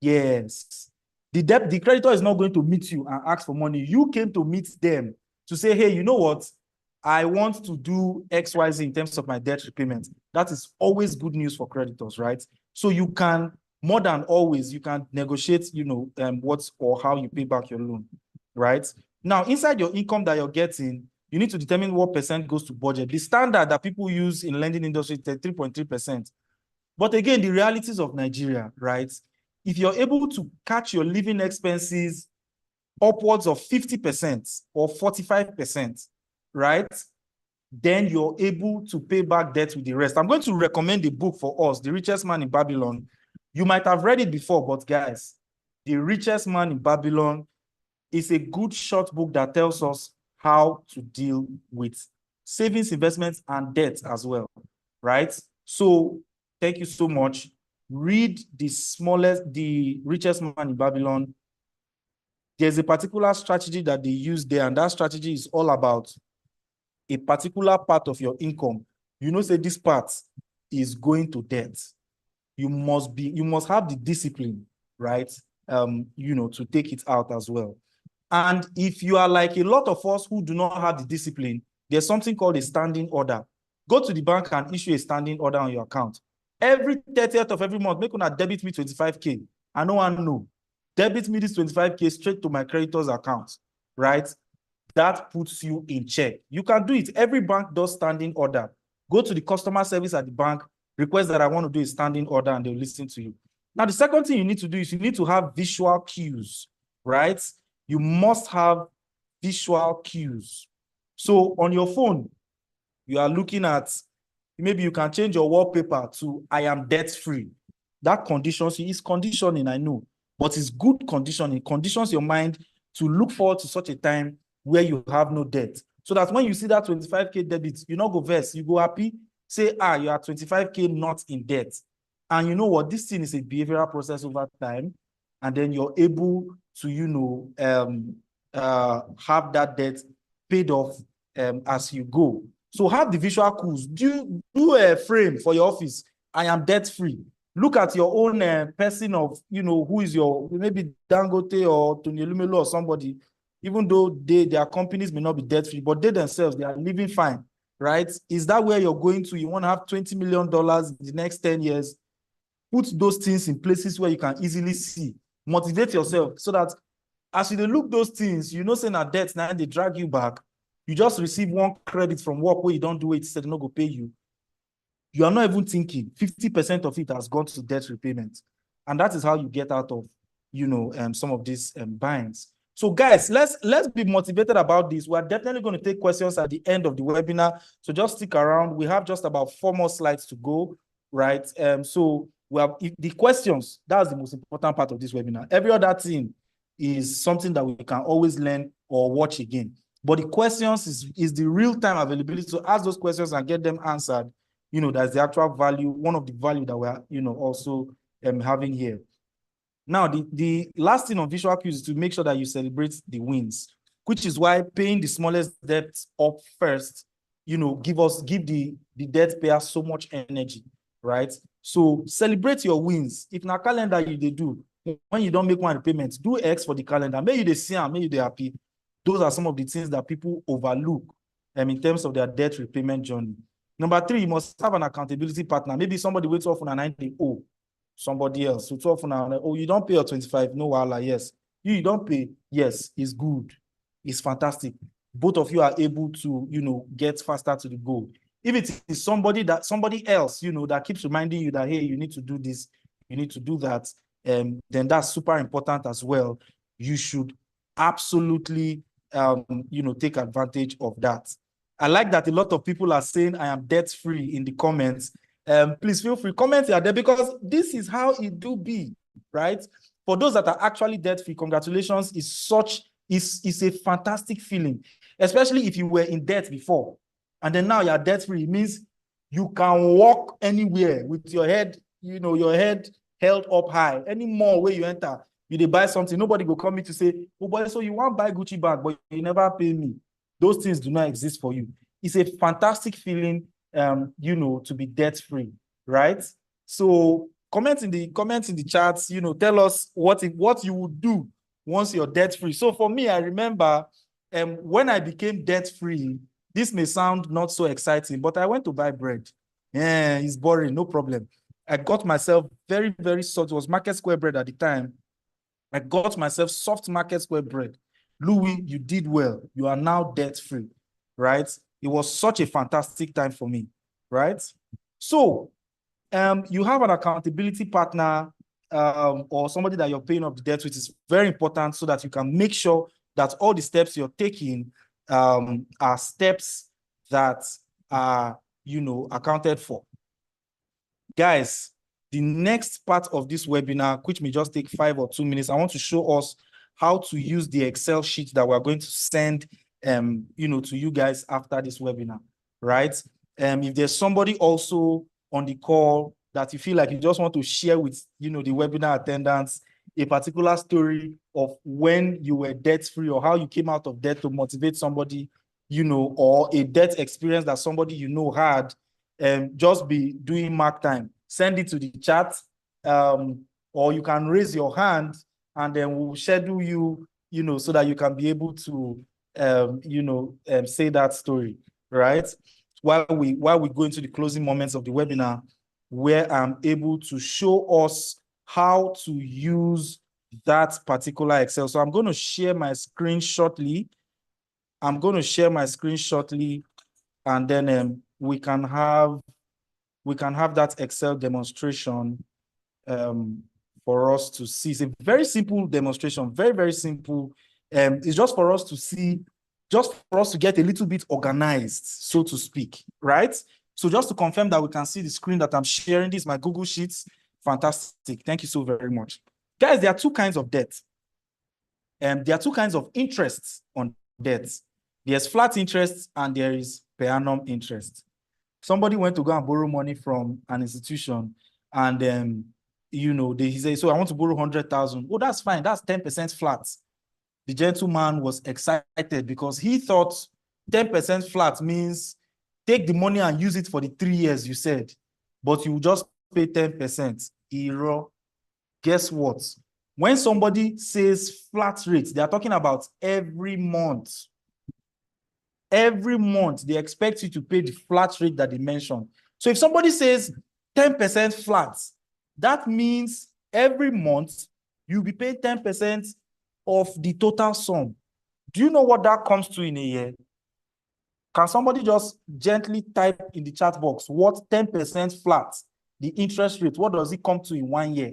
Yes. The creditor is not going to meet you and ask for money. You came to meet them to say, hey, you know what? I want to do XYZ in terms of my debt repayment. That is always good news for creditors, right? So you can, more than always, you can negotiate, what or how you pay back your loan, right? Now, inside your income that you're getting, you need to determine what percent goes to budget. The standard that people use in lending industry is 3.3%. But again, the realities of Nigeria, right? If you're able to catch your living expenses upwards of 50% or 45%, right? Then you're able to pay back debt with the rest. I'm going to recommend a book for us, The Richest Man in Babylon. You might have read it before, but guys, The Richest Man in Babylon is a good short book that tells us how to deal with savings, investments, and debt as well, right? So thank you so much. Read The Richest Man in Babylon. There's a particular strategy that they use there, and that strategy is all about a particular part of your income. Say this part is going to debt. You must have the discipline, right? To take it out as well. And if you are like a lot of us who do not have the discipline, there's something called a standing order. Go to the bank and issue a standing order on your account. Every 30th of every month, make una debit me 25K. I no one know. Debit me this 25K straight to my creditor's account, right? That puts you in check. You can do it. Every bank does standing order. Go to the customer service at the bank, request that I want to do a standing order, and they'll listen to you. Now, the second thing you need to do is you need to have visual cues, right? You must have visual cues. So on your phone, you are looking at, maybe you can change your wallpaper to I am debt free. That conditions you. It's conditioning, I know. but it's good conditioning. It conditions your mind to look forward to such a time where you have no debt. So that when you see that 25K debit, you not go vex, you go happy, say, you are 25K not in debt. And you know what? This thing is a behavioral process over time. And then you're able to, have that debt paid off as you go. So have the visual cues. Do a frame for your office. I am debt free. Look at your own person of, who is your, maybe Dangote or Tony Elumelu or somebody, even though their companies may not be debt free, but they themselves, they are living fine, right? Is that where you're going to? You want to have $20 million in the next 10 years? Put those things in places where you can easily see. Motivate yourself so that as you look those things, saying that debt now they drag you back. You just receive one credit from work where you don't do it, said no go pay you. You are not even thinking 50% of it has gone to debt repayment. And that is how you get out of, some of these binds. So guys, let's be motivated about this. We're definitely going to take questions at the end of the webinar. So just stick around. We have just about 4 more slides to go, right? So we have the questions. That's the most important part of this webinar. Every other thing is something that we can always learn or watch again. But the questions is the real-time availability to ask those questions and get them answered. That's the actual value, one of the value that we're, also having here. Now, the last thing on visual cues is to make sure that you celebrate the wins, which is why paying the smallest debt up first, give the debt payer so much energy, right? So celebrate your wins. If na calendar they do, when you don't make one repayment, do X for the calendar. Maybe they see and maybe they happy. Those are some of the things that people overlook in terms of their debt repayment journey. Number 3, you must have an accountability partner. Maybe somebody waits off on a 90, somebody else. So 12 on you don't pay your 25, no wala, yes. You don't pay, yes, it's good. It's fantastic. Both of you are able to, get faster to the goal. If it is somebody else, that keeps reminding you that, hey, you need to do this, you need to do that, then that's super important as well. You should absolutely, take advantage of that. I like that a lot of people are saying I am debt-free in the comments. Please feel free, comment here there, because this is how it do be, right? For those that are actually debt-free, congratulations. It's a fantastic feeling, especially if you were in debt before. And then now you're debt-free. It means you can walk anywhere with your head, your head held up high. Any mall where you enter, you buy something, nobody will come in to say, oh boy, so you want to buy Gucci bag, but you never pay me. Those things do not exist for you. It's a fantastic feeling, to be debt-free, right? So comment in the chats, tell us what you would do once you're debt-free. So for me, I remember when I became debt-free, this may sound not so exciting, but I went to buy bread. Yeah, it's boring, no problem. I got myself very, very soft. It was Market Square bread at the time. I got myself soft Market Square bread. Louis, you did well. You are now debt-free, right? It was such a fantastic time for me, right? So you have an accountability partner or somebody that you're paying off the debt with is very important so that you can make sure that all the steps you're taking are steps that are, accounted for. Guys, the next part of this webinar, which may just take 5 or 2 minutes, I want to show us how to use the Excel sheet that we're going to send, to you guys after this webinar, right? If there's somebody also on the call that you feel like you just want to share with, the webinar attendants, a particular story of when you were debt-free or how you came out of debt to motivate somebody, or a debt experience that somebody had, just be doing mark time. Send it to the chat, or you can raise your hand and then we'll schedule you, so that you can be able to, say that story, right? While we go into the closing moments of the webinar, where I'm able to show us how to use that particular Excel. So I'm going to share my screen shortly. And then we can have that Excel demonstration for us to see. It's a very simple demonstration, very, very simple. It's just for us to see, just for us to get a little bit organized, so to speak, right? So just to confirm that we can see the screen that I'm sharing, this is my Google Sheets. Fantastic. Thank you so very much. Guys, there are two kinds of debt. There are two kinds of interests on debt. There's flat interest and there is per annum interest. Somebody went to go and borrow money from an institution and he said, so I want to borrow 100,000. Oh, that's fine. That's 10% flat. The gentleman was excited because he thought 10% flat means take the money and use it for the 3 years you said, but you just pay 10%. Hero. Guess what? When somebody says flat rate, they are talking about every month. Every month, they expect you to pay the flat rate that they mentioned. So if somebody says 10% flat, that means every month you'll be paying 10% of the total sum. Do you know what that comes to in a year? Can somebody just gently type in the chat box what 10% flat, the interest rate, what does it come to in 1 year?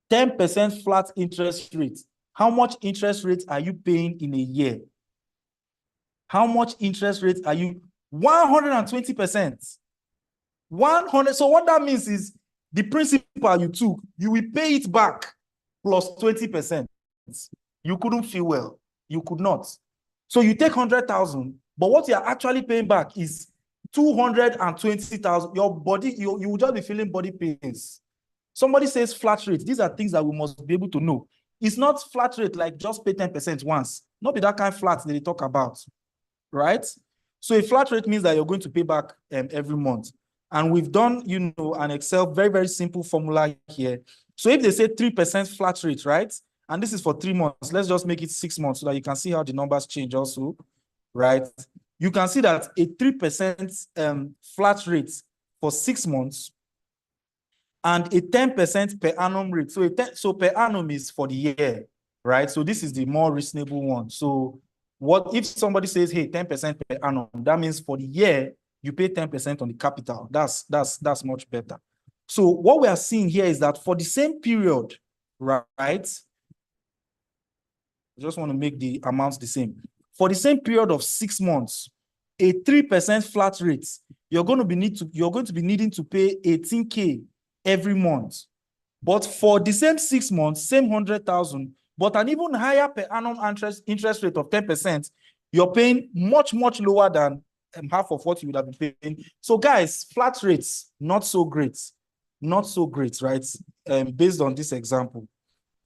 10% flat interest rate. How much interest rate are you paying in a year? How much interest rate are you? 120%. 100. So what that means is the principal you took, you will pay it back plus 20%. You couldn't feel well. You could not. So you take 100,000, but what you are actually paying back is 220,000. Your body, you will just be feeling body pains. Somebody says flat rate. These are things that we must be able to know. It's not flat rate like just pay 10% once. Not be that kind of flat that they talk about, right? So a flat rate means that you're going to pay back every month. And we've done, an Excel, very, very simple formula here. So if they say 3% flat rate, right? And this is for 3 months. Let's just make it 6 months so that you can see how the numbers change also, right? You can see that a 3% flat rate for 6 months and a 10% per annum rate. So per annum is for the year, right? So this is the more reasonable one. So what if somebody says, hey, 10% per annum, that means for the year, you pay 10% on the capital. That's much better. So what we are seeing here is that for the same period, right? I just want to make the amounts the same. For the same period of 6 months, a 3% flat rate, you're going to be needing to pay 18K every month. But for the same 6 months, same 100,000, but an even higher per annum interest rate of 10%, you're paying much, much lower than half of what you would have been paying. So guys, flat rates, not so great. Not so great, right? Based on this example.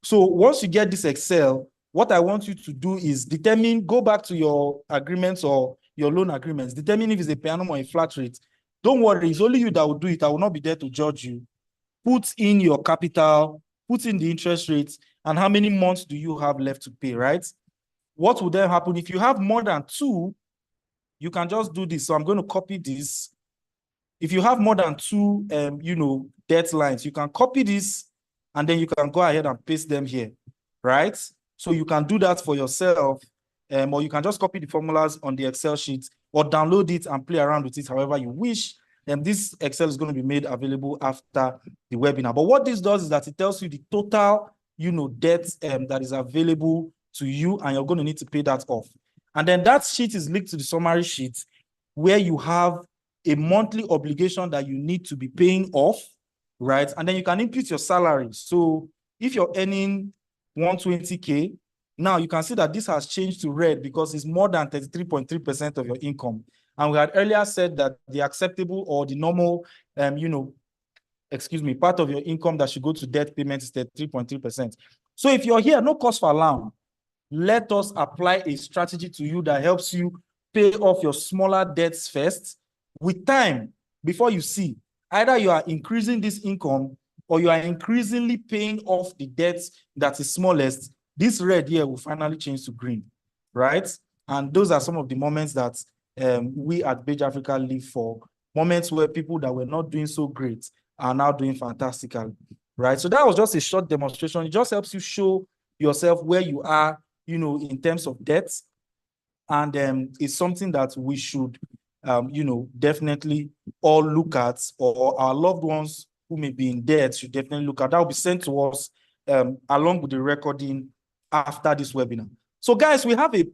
So once you get this Excel, what I want you to do is go back to your agreements or your loan agreements, determine if it's a per annum or a flat rate. Don't worry, it's only you that will do it. I will not be there to judge you. Put in your capital, put in the interest rates, and how many months do you have left to pay, right? What will then happen if you have more than 2? You can just do this. So I'm going to copy this. If you have more than 2, debt lines, you can copy this, and then you can go ahead and paste them here, right? So you can do that for yourself, or you can just copy the formulas on the Excel sheet or download it and play around with it however you wish. And this Excel is going to be made available after the webinar. But what this does is that it tells you the total, debt that is available to you, and you're going to need to pay that off. And then that sheet is linked to the summary sheet where you have a monthly obligation that you need to be paying off, right? And then you can input your salary. So if you're earning 120K, now you can see that this has changed to red because it's more than 33.3% of your income. And we had earlier said that the acceptable or the normal, part of your income that should go to debt payment is 33.3%. So if you're here, no cost for alarm. Let us apply a strategy to you that helps you pay off your smaller debts first with time before you see. Either you are increasing this income or you are increasingly paying off the debts that is smallest. This red here will finally change to green, right? And those are some of the moments that we at Bage Africa live for. Moments where people that were not doing so great are now doing fantastically, right? So that was just a short demonstration. It just helps you show yourself where you are, in terms of debts. And it's something that we should, definitely all look at, or our loved ones who may be in debt should definitely look at. That will be sent to us along with the recording after this webinar. So guys, we have a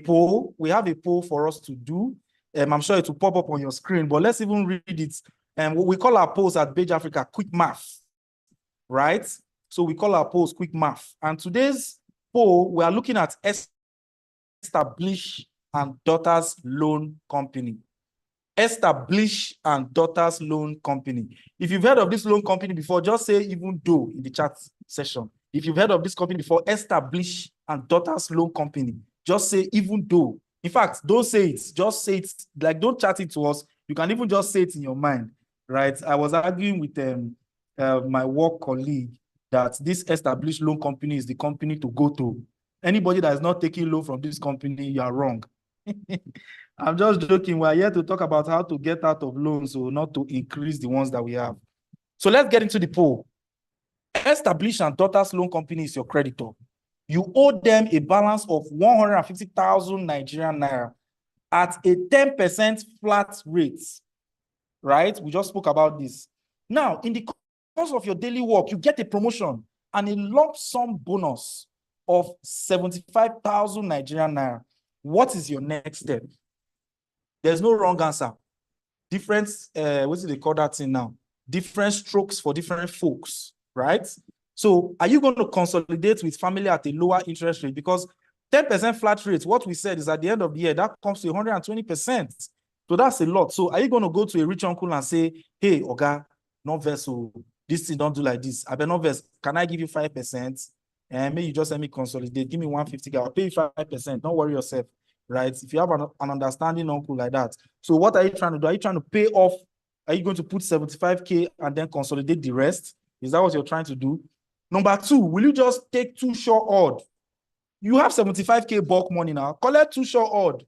poll. We have a poll for us to do. I'm sure it will pop up on your screen, but let's even read it. And what we call our polls at Bage Africa, quick math, right? So we call our polls quick math. And today's poll, we are looking at Establish and Daughters Loan Company. Establish and Daughters Loan Company. If you've heard of this loan company before, just say even though in the chat session. If you've heard of this company before, Establish and Daughters Loan Company, just say even though. In fact, don't say it, just say it, like don't chat it to us. You can even just say it in your mind, right? I was arguing with my work colleague that this Established Loan Company is the company to go to. Anybody that is not taking loan from this company, you are wrong. I'm just joking. We're here to talk about how to get out of loans, so not to increase the ones that we have. So let's get into the poll. Establish and Daughters Loan Company is your creditor. You owe them a balance of 150,000 Nigerian naira at a 10% flat rate, right? We just spoke about this. Now, in the course of your daily work, you get a promotion and a lump sum bonus of 75,000 Nigerian naira. What is your next step? There's no wrong answer. Different, what do they call that thing now? Different strokes for different folks, right? So are you going to consolidate with family at a lower interest rate? Because 10% flat rate, what we said is at the end of the year, that comes to 120%. So that's a lot. So are you going to go to a rich uncle and say, hey, Oga, no vessel, this thing don't do like this. I bet no vessel, can I give you 5%? And maybe you just let me consolidate, give me 150, I'll pay you 5%. Don't worry yourself. Right? If you have an understanding uncle like that. So what are you trying to do? Are you trying to pay off? Are you going to put 75K and then consolidate the rest? Is that what you're trying to do? Number two, will you just take too short odd? You have 75K bulk money now. Collect too short odd.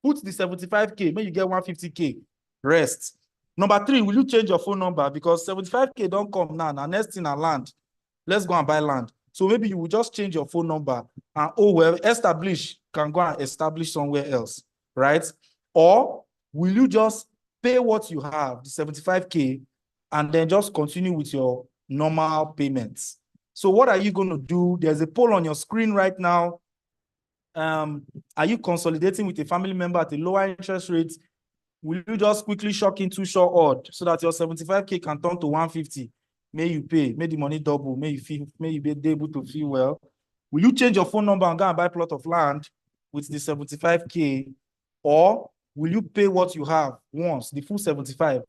Put the 75K, maybe you get 150K. Rest. Number three, will you change your phone number? Because 75K don't come now. Now next thing I land. Let's go and buy land. So maybe you will just change your phone number and establish, can go and establish somewhere else, right? Or will you just pay what you have, the 75K, and then just continue with your normal payments? So what are you going to do? There's a poll on your screen right now. Are you consolidating with a family member at a lower interest rate? Will you just quickly shock into short odd so that your 75K can turn to 150? May you pay, may the money double, may you be able to feel well. Will you change your phone number and go and buy a plot of land with the 75K? Or will you pay what you have once, the full 75,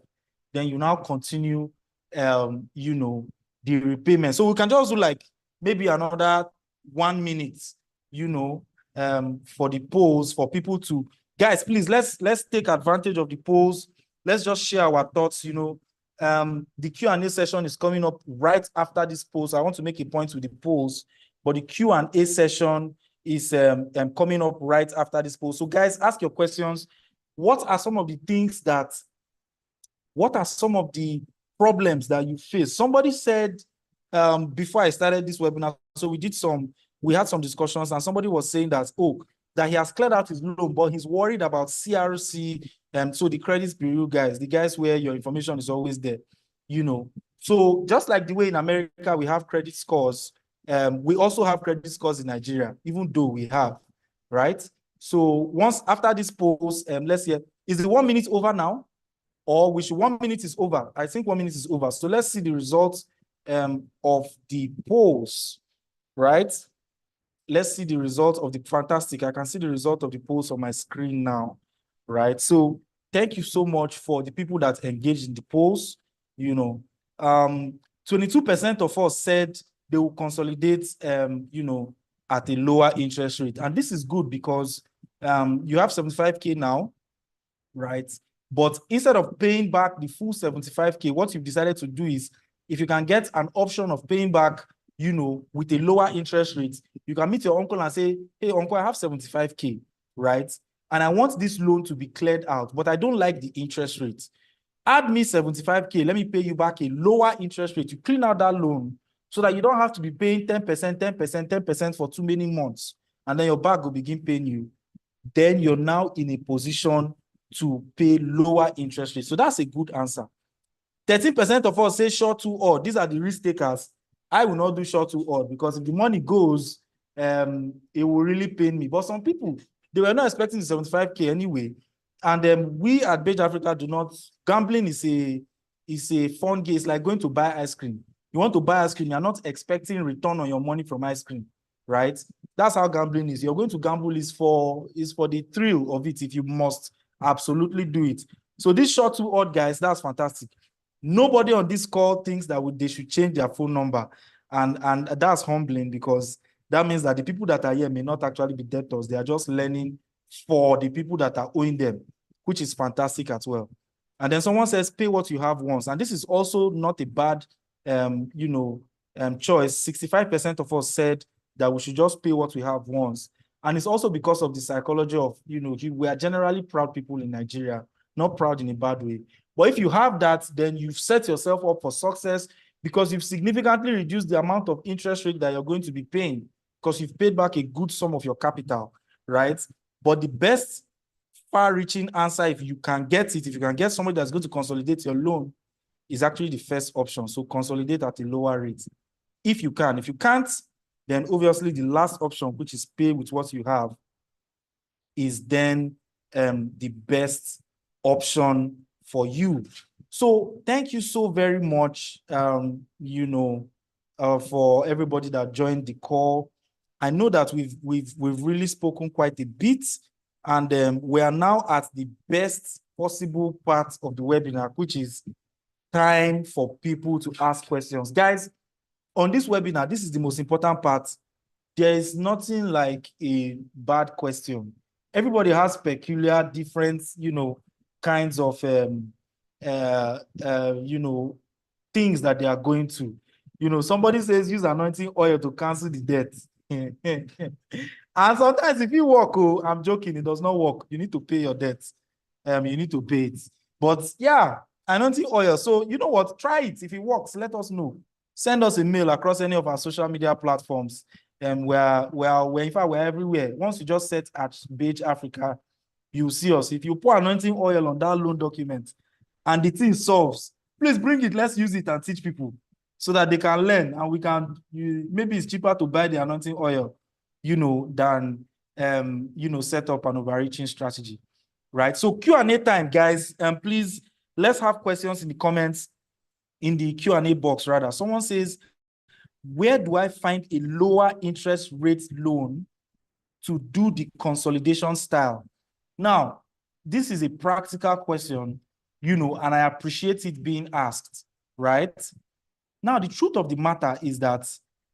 then you now continue, the repayment? So we can just do like maybe another 1 minute, for the polls, for people to, guys, please, let's take advantage of the polls. Let's just share our thoughts, the Q&A session is coming up right after this poll. So I want to make a point with the polls, but the Q&A session is coming up right after this poll. So guys, ask your questions. What are some of the problems that you face? Somebody said before I started this webinar, so we had some discussions, and somebody was saying that, that he has cleared out his loan, but he's worried about CRC. So the credit bureau guys, the guys where your information is always there, So just like the way in America we have credit scores, we also have credit scores in Nigeria, even though we have, right? So once after this post, let's hear, is the 1 minute over now? Or 1 minute is over? I think 1 minute is over. So let's see the results of the polls, right? Let's see the result of the fantastic. I can see the result of the polls on my screen now, right? So thank you so much for the people that engaged in the polls. 22% of us said they will consolidate, at a lower interest rate. And this is good because you have 75K now, right? But instead of paying back the full 75K, what you've decided to do is, if you can get an option of paying back, with a lower interest rate, you can meet your uncle and say, hey, uncle, I have 75K, right? And I want this loan to be cleared out, but I don't like the interest rate. Add me 75K, let me pay you back a lower interest rate to clean out that loan so that you don't have to be paying 10%, 10%, 10% for too many months. And then your bank will begin paying you. Then you're now in a position to pay lower interest rates. So that's a good answer. 13% of us say short to odd. These are the risk takers. I will not do short to odd because if the money goes, it will really pain me. But some people, they were not expecting the 75K anyway. And we at Beige Africa do not, gambling is a fun game. It's like going to buy ice cream. You want to buy ice cream, you're not expecting return on your money from ice cream, right? That's how gambling is. You're going to gamble is for the thrill of it if you must absolutely do it. So this short to odd, guys, that's fantastic. Nobody on this call thinks that they should change their phone number. And that's humbling, because that means that the people that are here may not actually be debtors. They are just learning for the people that are owing them, which is fantastic as well. And then someone says, pay what you have once. And this is also not a bad, choice. 65% of us said that we should just pay what we have once. And it's also because of the psychology of, we are generally proud people in Nigeria, not proud in a bad way. But if you have that, then you've set yourself up for success, because you've significantly reduced the amount of interest rate that you're going to be paying, because you've paid back a good sum of your capital, right? But the best far-reaching answer, if you can get it, if you can get somebody that's going to consolidate your loan, is actually the first option. So consolidate at a lower rate, if you can. If you can't, then obviously the last option, which is pay with what you have, is then the best option for you. So thank you so very much, for everybody that joined the call. I know that we've really spoken quite a bit, and we are now at the best possible part of the webinar, which is time for people to ask questions. Guys, on this webinar, this is the most important part. There is nothing like a bad question. Everybody has peculiar, different, kinds of, things that they are going to. Somebody says use anointing oil to cancel the debt. And sometimes if you work, I'm joking, it does not work. You need to pay your debts. You need to pay it. But yeah, anointing oil. So you know what? Try it. If it works, let us know. Send us a mail across any of our social media platforms. We're in fact, we're everywhere. Once you just set at Beige Africa, you'll see us. If you pour anointing oil on that loan document and the thing solves, please bring it. Let's use it and teach people so that they can learn, and we can, maybe it's cheaper to buy the anointing oil, than, set up an overreaching strategy, right? So Q&A time, guys, and please, let's have questions in the comments, in the Q&A box, rather. Someone says, where do I find a lower interest rate loan to do the consolidation style? Now, this is a practical question, and I appreciate it being asked, right? Now, the truth of the matter is that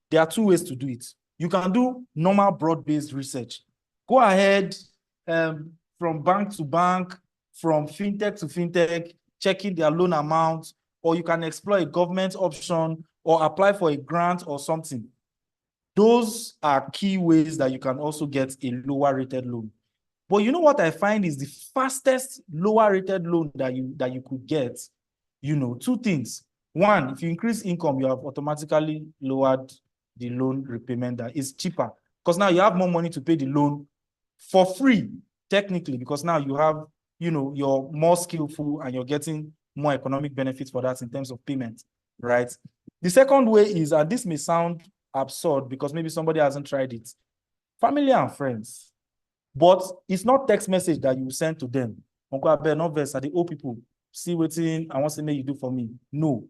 there are two ways to do it. You can do normal broad-based research. Go ahead, from bank to bank, from fintech to fintech, checking their loan amount, or you can explore a government option or apply for a grant or something. Those are key ways that you can also get a lower rated loan. But you know what I find is the fastest lower rated loan that you could get, two things. One, if you increase income, you have automatically lowered the loan repayment. That is cheaper, because now you have more money to pay the loan for free, technically, because now you have, you're more skillful and you're getting more economic benefits for that in terms of payment, right? The second way is, and this may sound absurd because maybe somebody hasn't tried it, family and friends. But it's not text message that you send to them. Uncle Abel, not verse, the old people, see what I want to make you do for me. No.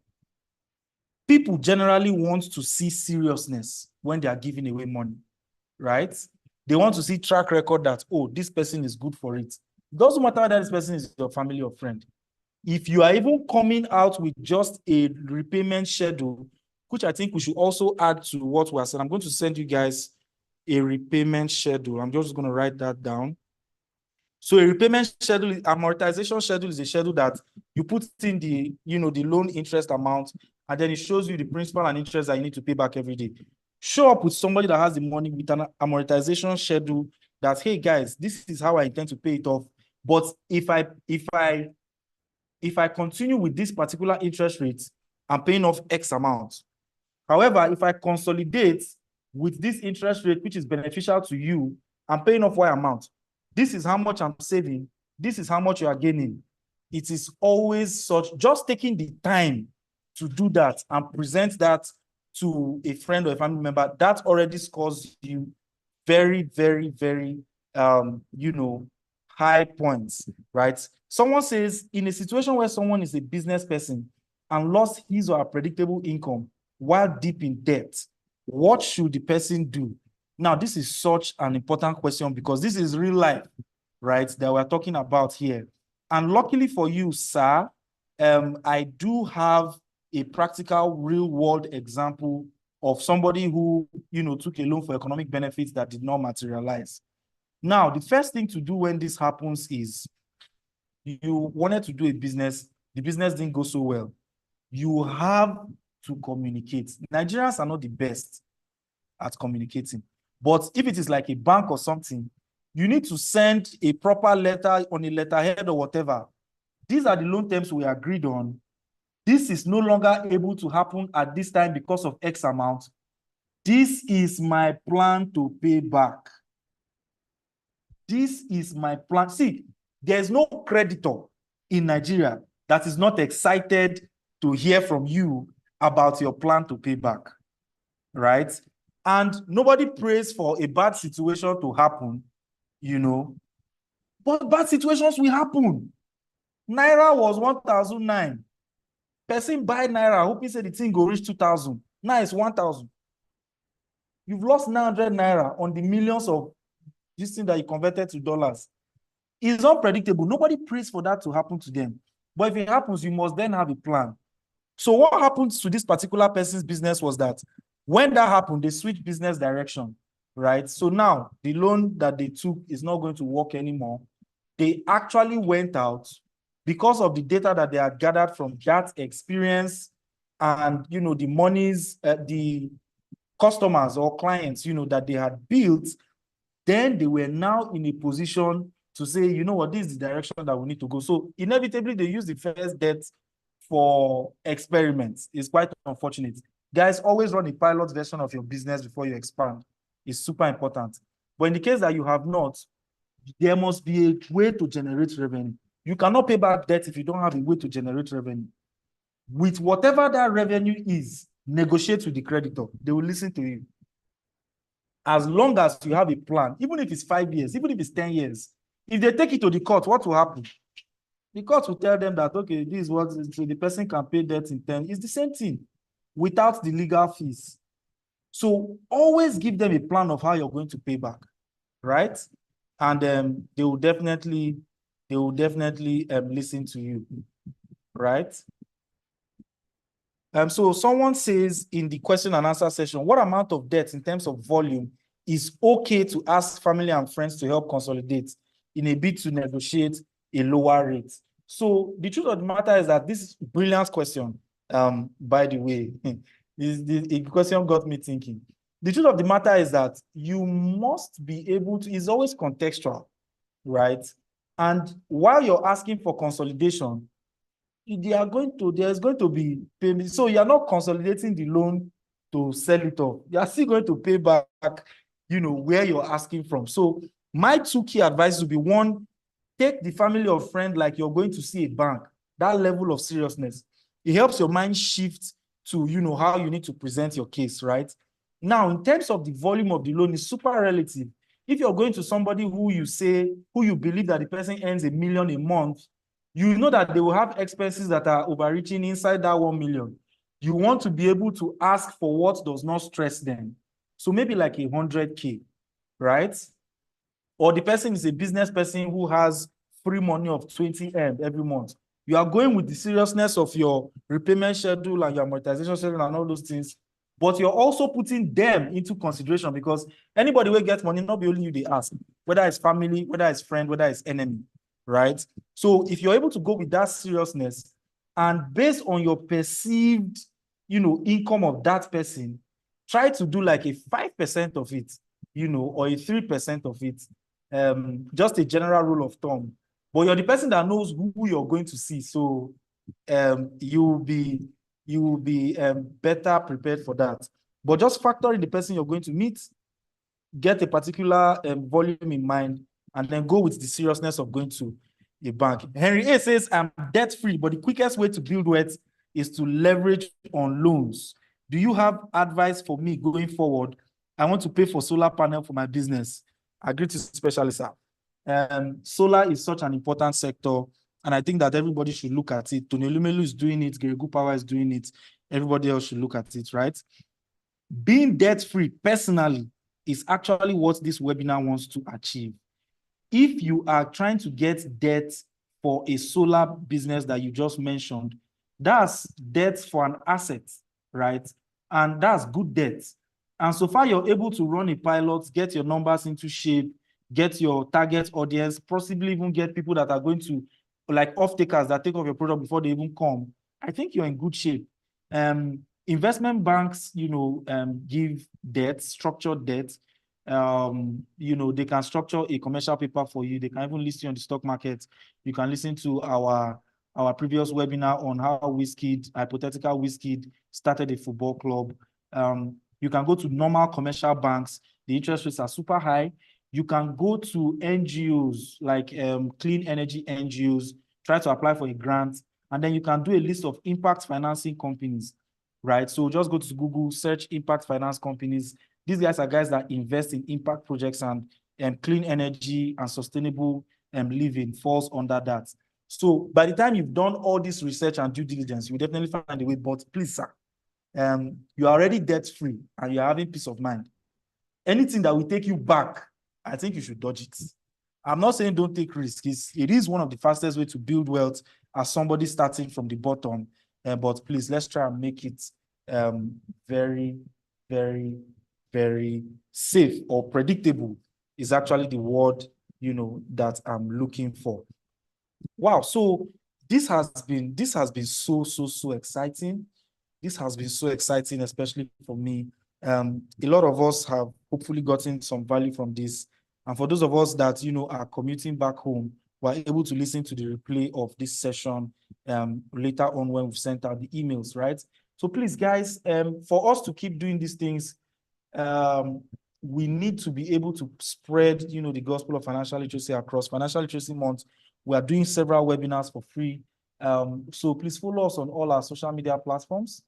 People generally want to see seriousness when they are giving away money, right? They want to see track record that, oh, this person is good for it. It doesn't matter whether this person is your family or friend. If you are even coming out with just a repayment schedule, which I think we should also add to what we are saying. I'm going to send you guys a repayment schedule. I'm just going to write that down. So a repayment schedule, amortization schedule, is a schedule that you put in the, the loan interest amount, and then it shows you the principal and interest that you need to pay back every day. Show up with somebody that has the money with an amortization schedule that, hey guys, this is how I intend to pay it off. But if I continue with this particular interest rate, I'm paying off X amount. However, if I consolidate with this interest rate, which is beneficial to you, I'm paying off Y amount. This is how much I'm saving. This is how much you are gaining. It is always such, just taking the time to do that and present that to a friend or a family member, that already scores you very, very, very, high points, right? Someone says, in a situation where someone is a business person and lost his or her predictable income, while deep in debt, what should the person do? Now, this is such an important question because this is real life, right, that we're talking about here. And luckily for you, sir, I do have a practical real world example of somebody who, took a loan for economic benefits that did not materialize. Now, the first thing to do when this happens is you wanted to do a business, the business didn't go so well. You have to communicate. Nigerians are not the best at communicating. But if it is like a bank or something, you need to send a proper letter on a letterhead or whatever. These are the loan terms we agreed on. This is no longer able to happen at this time because of X amount. This is my plan to pay back. This is my plan. See, there's no creditor in Nigeria that is not excited to hear from you about your plan to pay back, right? And nobody prays for a bad situation to happen, but bad situations will happen. Naira was 1,009. Person buy Naira, hoping say the thing go reach 2,000. Now it's 1,000. You've lost 900 Naira on the millions of this thing that you converted to dollars. It's unpredictable. Nobody prays for that to happen to them. But if it happens, you must then have a plan. So what happened to this particular person's business was that when that happened, they switched business direction, right? So now the loan that they took is not going to work anymore. They actually went out because of the data that they had gathered from that experience and, the monies, the customers or clients, that they had built. Then they were now in a position to say, you know what, this is the direction that we need to go. So inevitably, they use the first debt for experiments. It's quite unfortunate. Guys, always run a pilot version of your business before you expand. It's super important. But in the case that you have not, there must be a way to generate revenue. You cannot pay back debt if you don't have a way to generate revenue. With whatever that revenue is, negotiate with the creditor. They will listen to you. As long as you have a plan, even if it's 5 years, even if it's 10 years, if they take it to the court, what will happen? The court will tell them that, okay, this is what so the person can pay debt in 10. It's the same thing without the legal fees. So always give them a plan of how you're going to pay back, right? And they will definitely listen to you, right? So someone says in the question and answer session, what amount of debt in terms of volume is okay to ask family and friends to help consolidate in a bid to negotiate a lower rate? So the truth of the matter is that this is a brilliant question, by the way. The question got me thinking. The truth of the matter is that you must be able to, it's always contextual, right? And while you're asking for consolidation, there's going to be payment. So you're not consolidating the loan to sell it off. You're still going to pay back, where you're asking from. So my 2 key advice would be: 1, take the family or friend like you're going to see a bank. That level of seriousness. It helps your mind shift to, how you need to present your case, right? Now, in terms of the volume of the loan, it's super relative. If you're going to somebody who you believe that the person earns $1 million a month, you know that they will have expenses that are overreaching inside that 1 million. You want to be able to ask for what does not stress them. So maybe like 100K, right? Or the person is a business person who has free money of 20M every month. You are going with the seriousness of your repayment schedule and your amortization schedule and all those things, but you're also putting them into consideration because anybody will get money, not be only you they ask, whether it's family, whether it's friend, whether it's enemy, right? So if you're able to go with that seriousness and based on your perceived, income of that person, try to do like a 5% of it, or a 3% of it, just a general rule of thumb. But you're the person that knows who you're going to see. So you will be better prepared for that. But just factor in the person you're going to meet, get a particular volume in mind, and then go with the seriousness of going to a bank. Henry A says, I'm debt-free, but the quickest way to build wealth is to leverage on loans. Do you have advice for me going forward? I want to pay for solar panel for my business. Agree to specialist, sir. Solar is such an important sector, and I think that everybody should look at it. Tony Elumelu is doing it, Geregu Power is doing it. everybody else should look at it, right? Being debt-free personally is actually what this webinar wants to achieve. If you are trying to get debt for a solar business that you just mentioned, that's debt for an asset, right? And that's good debt. And so far, you're able to run a pilot, get your numbers into shape, get your target audience, possibly even get people that are going to, like off-takers that take off your product before they even come. I think you're in good shape. Investment banks, give debt, structured debt. They can structure a commercial paper for you. They can even list you on the stock market. You can listen to our previous webinar on how hypothetical Wizkid started a football club. You can go to normal commercial banks. The interest rates are super high. You can go to NGOs like clean energy NGOs, try to apply for a grant, and then you can do a list of impact financing companies, right? So just go to Google, search impact finance companies. These guys are guys that invest in impact projects, and clean energy and sustainable living falls under that. So by the time you've done all this research and due diligence, you will definitely find a way. But please, sir, you are already debt-free and you're having peace of mind. Anything that will take you back, I think you should dodge it. I'm not saying don't take risks. It is one of the fastest way to build wealth as somebody starting from the bottom. But please, let's try and make it very, very, very safe, or predictable is actually the word, that I'm looking for. Wow. So this has been so exciting. This has been so exciting, especially for me. A lot of us have hopefully gotten some value from this. And for those of us that, are commuting back home, we're able to listen to the replay of this session later on when we've sent out the emails, right? So please, guys, for us to keep doing these things, we need to be able to spread, the gospel of financial literacy across Financial Literacy Month. We are doing several webinars for free. So please follow us on all our social media platforms.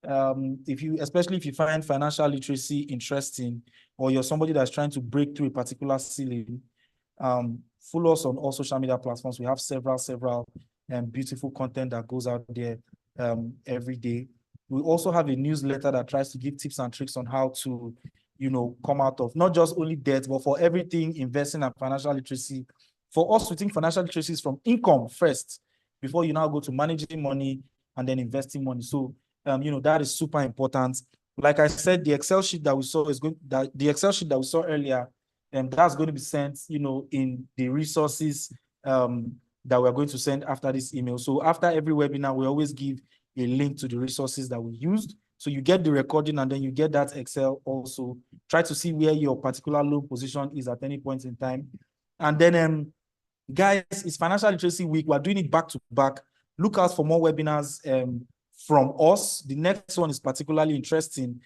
Especially if you find financial literacy interesting, or you're somebody that's trying to break through a particular ceiling, follow us on all social media platforms. We have several beautiful content that goes out there every day. We also have a newsletter that tries to give tips and tricks on how to, come out of not just only debt, but for everything investing and financial literacy. For us, we think financial literacy is from income first, before you now go to managing money and then investing money. So, that is super important. Like I said, the Excel sheet that we saw earlier, and that's going to be sent, in the resources that we're going to send after this email. So after every webinar, we always give a link to the resources that we used. So you get the recording, and then you get that Excel also. Try to see where your particular loan position is at any point in time. And then, guys, it's Financial Literacy Week. We're doing it back to back. Look out for more webinars from us. The next one is particularly interesting,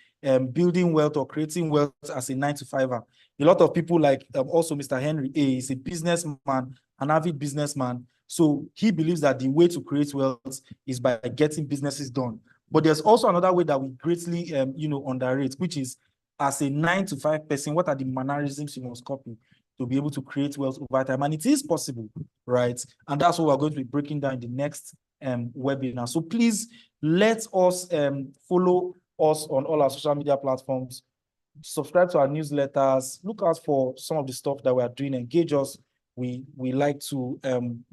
building wealth or creating wealth as a 9-to-5er. A lot of people, like also Mr. Henry A, is a businessman, an avid businessman. So he believes that the way to create wealth is by getting businesses done. But there's also another way that we greatly, underrate, which is as a 9-to-5 person, what are the mannerisms you must copy to be able to create wealth over time? And it is possible, right? And that's what we're going to be breaking down in the next webinar. So please let us follow us on all our social media platforms, subscribe to our newsletters, look out for some of the stuff that we are doing, engage us. We like to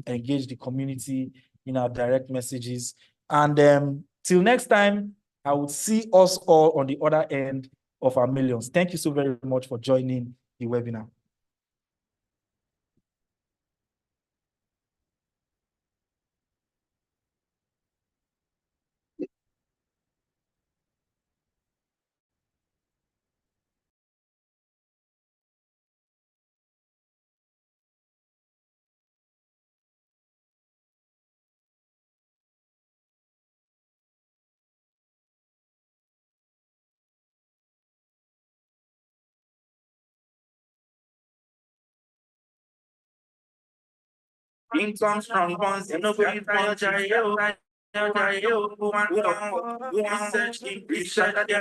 engage the community in our direct messages. And till next time, I will see us all on the other end of our millions. Thank you so very much for joining the webinar. Income strong bonds, you know, going to research increase, interest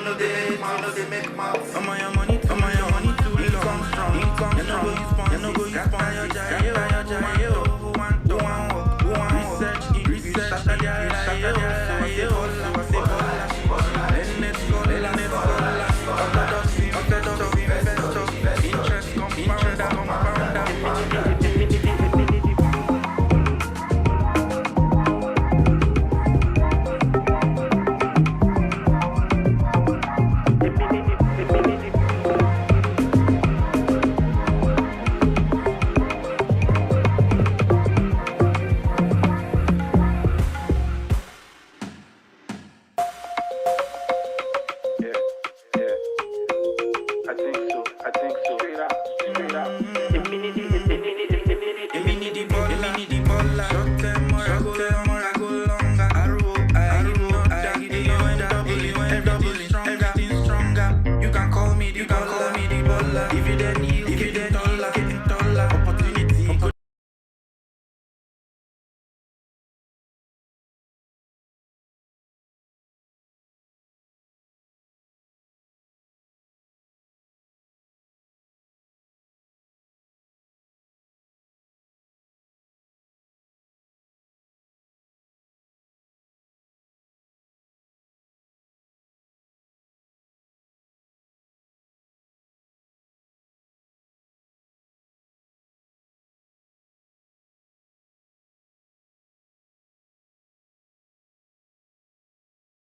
know they make mouth. I'm on your money too income strong. You know go use pon, your jayo. Who want research, Saturday,